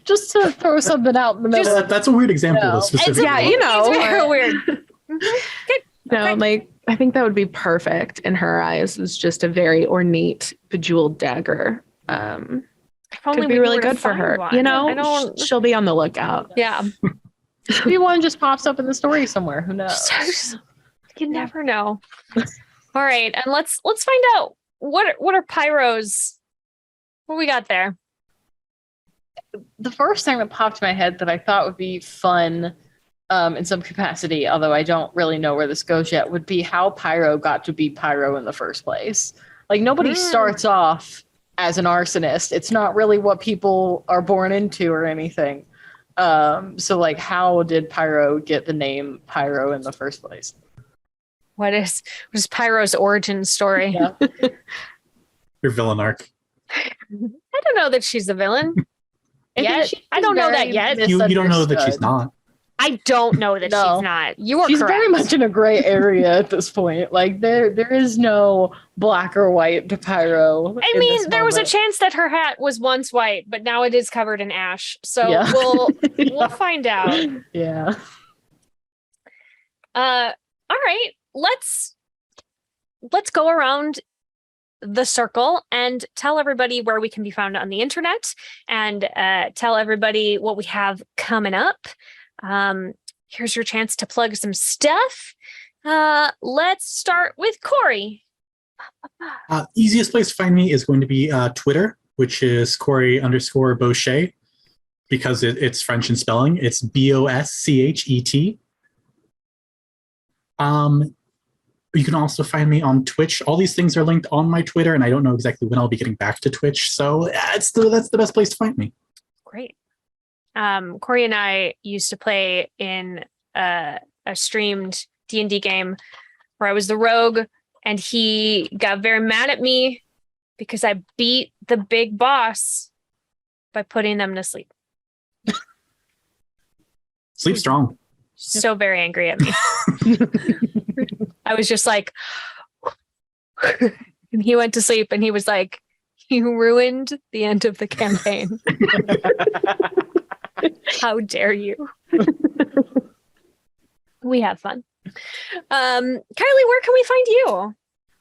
Just to throw something out in the middle. That's a weird example. Of specifically. It's very weird. Good. No, Okay. I think that would be perfect in her eyes. It's just a very ornate bejeweled dagger. Could be really good for her. One. She'll be on the lookout. Yeah. Maybe one just pops up in the story somewhere. Who knows? You never know. All right, and let's find out what are Pyro's. What we got there? The first thing that popped in my head that I thought would be fun in some capacity, although I don't really know where this goes yet, would be how Pyro got to be Pyro in the first place. Nobody starts off as an arsonist. It's not really what people are born into or anything. So how did Pyro get the name Pyro in the first place? What is Pyro's origin story? Yeah. Your villain arc. I don't know that she's a villain. I don't know that yet. You don't know that she's not. I don't know that she's not. You are She's correct. very much in a gray area at this point. There is no black or white to Pyro. I mean, there was a chance that her hat was once white, but now it is covered in ash. So Yeah. we'll find out. Yeah. All right. Let's go around the circle and tell everybody where we can be found on the internet, and tell everybody what we have coming up. Here's your chance to plug some stuff. Let's start with Corey. Easiest place to find me is going to be Twitter, which is Corey_Boschet, because it's French in spelling. It's Boschet. You can also find me on Twitch. All these things are linked on my Twitter, and I don't know exactly when I'll be getting back to Twitch. So that's the best place to find me. Great. Corey and I used to play in a streamed D&D game where I was the rogue, and he got very mad at me because I beat the big boss by putting them to sleep. Sleep strong. So very angry at me. I was just like, and he went to sleep, and he was like, "You ruined the end of the campaign. How dare you?" We have fun. Kylie, where can we find you?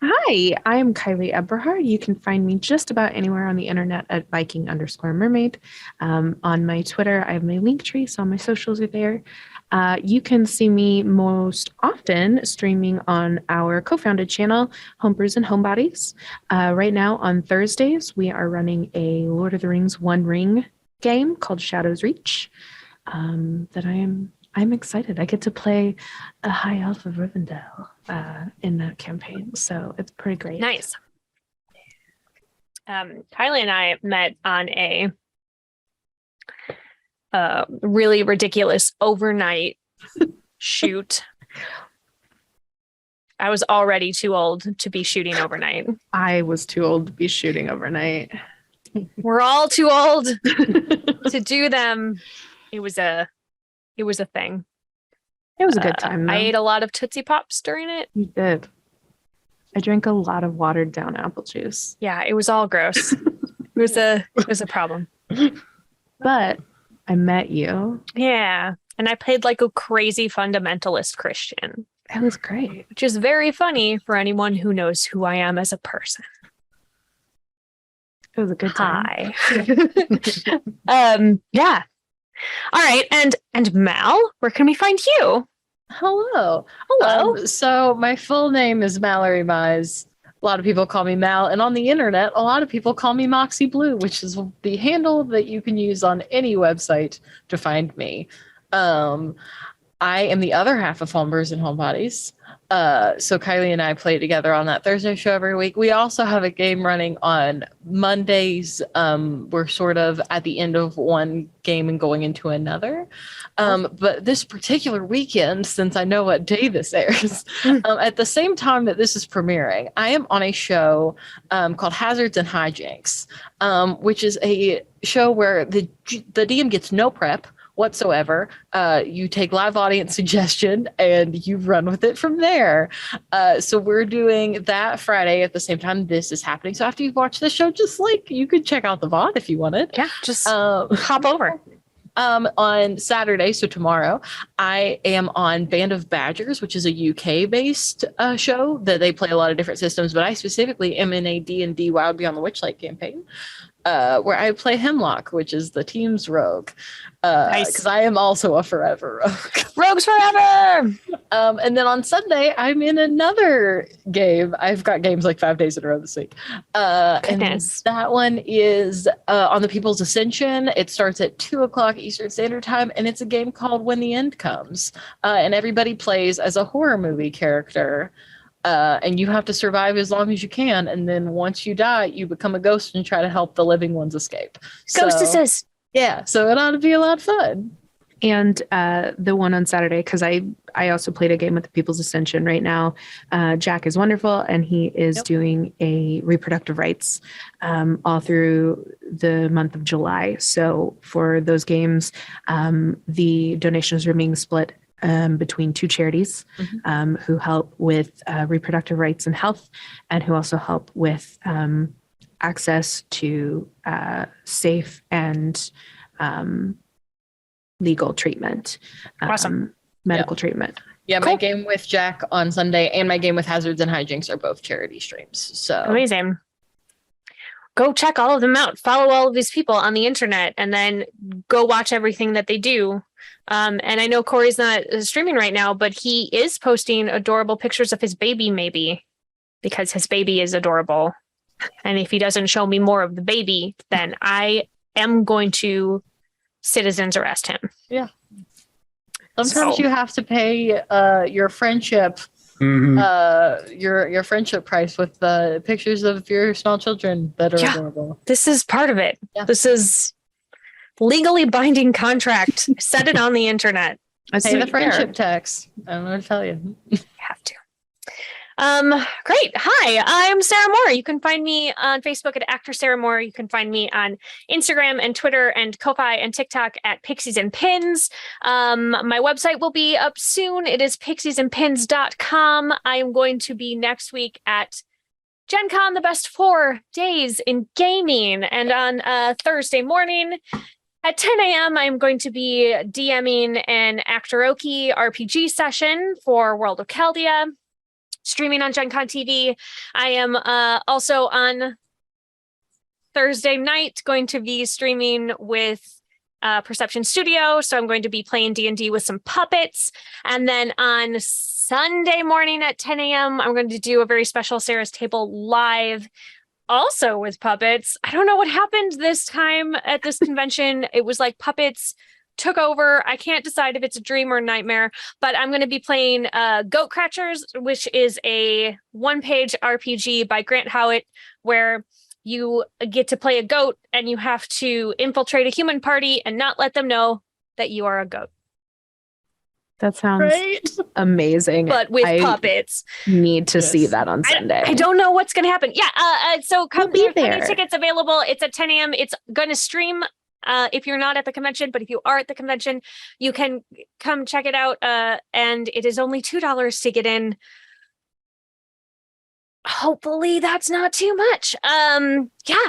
Hi, I'm Kiley Eberhard. You can find me just about anywhere on the internet at Viking_mermaid. On my Twitter, I have my link tree, so all my socials are there. You can see me most often streaming on our co-founded channel, Homebrews and Homebodies. Right now on Thursdays, we are running a Lord of the Rings One Ring game called Shadow's Reach that I'm excited. I get to play a high elf of Rivendell in that campaign, so it's pretty great. Nice. Kylie and I met on a really ridiculous overnight shoot. I was already too old to be shooting overnight. I was too old to be shooting overnight. We're all too old to do them. It was a thing. It was a good time, though. I ate a lot of Tootsie Pops during it. You did. I drank a lot of watered down apple juice. Yeah, it was all gross. It was a problem. But I met you. Yeah. And I played like a crazy fundamentalist Christian. It was great. Which is very funny for anyone who knows who I am as a person. It was a good time. Hi. Yeah. All right. And Mal, where can we find you? Hello. So my full name is Mallorie Mize. A lot of people call me Mal, and on the internet, a lot of people call me Moxie Blue, which is the handle that you can use on any website to find me. I am the other half of Homebrews and Homebodies. So Kylie and I play together on that Thursday show every week. We also have a game running on Mondays. We're sort of at the end of one game and going into another. But this particular weekend, since I know what day this airs, at the same time that this is premiering, I am on a show called Hazards and Hijinks, which is a show where the DM gets no prep whatsoever. You take live audience suggestion and you run with it from there. So we're doing that Friday at the same time this is happening. So after you watch the show, just like you could check out the VOD if you wanted. Yeah, just hop over. On Saturday, so tomorrow, I am on Band of Badgers, which is a UK-based show that they play a lot of different systems, but I specifically am in a D&D Wild Beyond the Witchlight campaign, where I play Hemlock, which is the team's rogue. Nice. Because I am also a forever rogue. Rogues forever! And then on Sunday, I'm in another game. I've got games like 5 days in a row this week. And that one is on the People's Ascension. It starts at 2:00 Eastern Standard Time, and it's a game called When the End Comes. And everybody plays as a horror movie character. And you have to survive as long as you can. And then once you die, you become a ghost and try to help the living ones escape. Ghostesses! Yeah, so it ought to be a lot of fun. And the one on Saturday, because I also played a game with the People's Ascension right now. Jack is wonderful, and he is doing a reproductive rights all through the month of July. So for those games, the donations are being split between two charities who help with reproductive rights and health, and who also help with access to safe and legal treatment, medical treatment. Yeah, my game with Jack on Sunday and my game with Hazards and Hijinks are both charity streams. So amazing. go check all of them out. Follow all of these people on the internet, and then go watch everything that they do. And I know Corey's not streaming right now, but he is posting adorable pictures of his baby, maybe because his baby is adorable. And if he doesn't show me more of the baby, then I am going to citizens arrest him. Yeah. Sometimes you have to pay your friendship, your friendship price with pictures of your small children that are adorable. This is part of it. Yeah. This is legally binding contract. Set it on the internet. Pay the friendship tax. I don't know what to tell you. You have to. Great. Hi, I'm Sarah Moore. You can find me on Facebook at Actor Sarah Moore. You can find me on Instagram and Twitter and Ko-Fi and TikTok at Pixies and Pins. My website will be up soon. It is pixiesandpins.com. I am going to be next week at Gen Con, the best 4 days in gaming. And on Thursday morning at 10 a.m., I'm going to be DMing an Actoroki RPG session for World of Chaldea, streaming on Gen Con TV. I am also on Thursday night going to be streaming with Perception Studio. So I'm going to be playing D&D with some puppets. And then on Sunday morning at 10 a.m., I'm going to do a very special Sarah's Table live, also with puppets. I don't know what happened this time at this convention. It was like puppets took over. I can't decide if it's a dream or a nightmare, but I'm going to be playing Goat Cratchers, which is a one-page RPG by Grant Howitt, where you get to play a goat and you have to infiltrate a human party and not let them know that you are a goat. That sounds amazing. But with puppets. Need to see that on Sunday. I don't know what's going to happen. Yeah, so come be there. Tickets available. It's at 10 a.m. It's going to stream if you're not at the convention, but if you are at the convention, you can come check it out. And it is only $2 to get in. Hopefully that's not too much.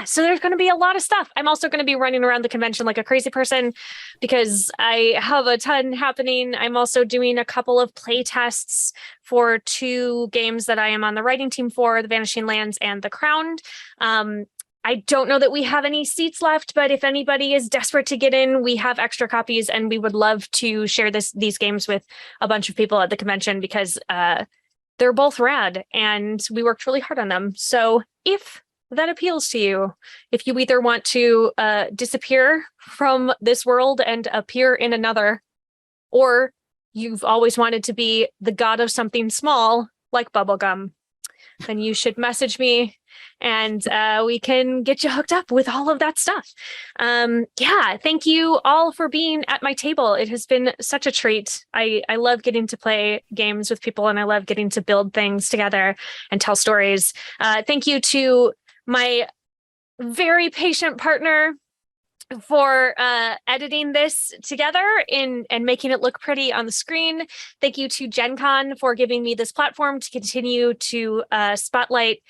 So there's going to be a lot of stuff. I'm also going to be running around the convention like a crazy person because I have a ton happening. I'm also doing a couple of play tests for 2 games that I am on the writing team for, The Vanishing Lands and The Crowned. I don't know that we have any seats left, but if anybody is desperate to get in, we have extra copies, and we would love to share these games with a bunch of people at the convention because they're both rad and we worked really hard on them. So if that appeals to you, if you either want to disappear from this world and appear in another, or you've always wanted to be the god of something small like bubblegum, then you should message me and we can get you hooked up with all of that stuff. Thank you all for being at my table. It has been such a treat. I love getting to play games with people, and I love getting to build things together and tell stories. Thank you to my very patient partner for editing this together and making it look pretty on the screen. Thank you to Gen Con for giving me this platform to continue to spotlight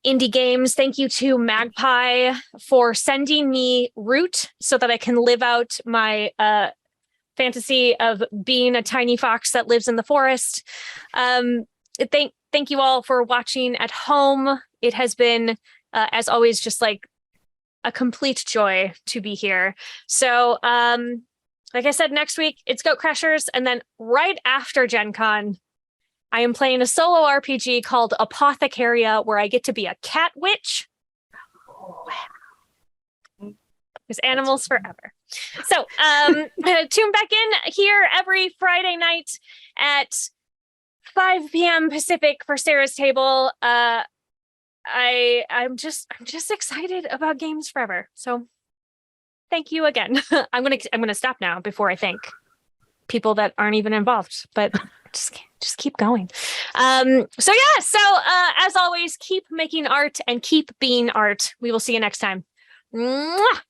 indie games. Thank you to Magpie for sending me Root so that I can live out my fantasy of being a tiny fox that lives in the forest. Thank you all for watching at home. It has been, as always, just like a complete joy to be here. So, like I said, next week it's Goat Crashers, and then right after Gen Con, I am playing a solo RPG called Apothecaria, where I get to be a cat witch. There's animals forever. So tune back in here every Friday night at 5 p.m. Pacific for Sarah's Table. I'm just excited about games forever. So thank you again. I'm gonna stop now before I thank people that aren't even involved, but just keep going. So as always, keep making art and keep being art. We will see you next time. Mwah!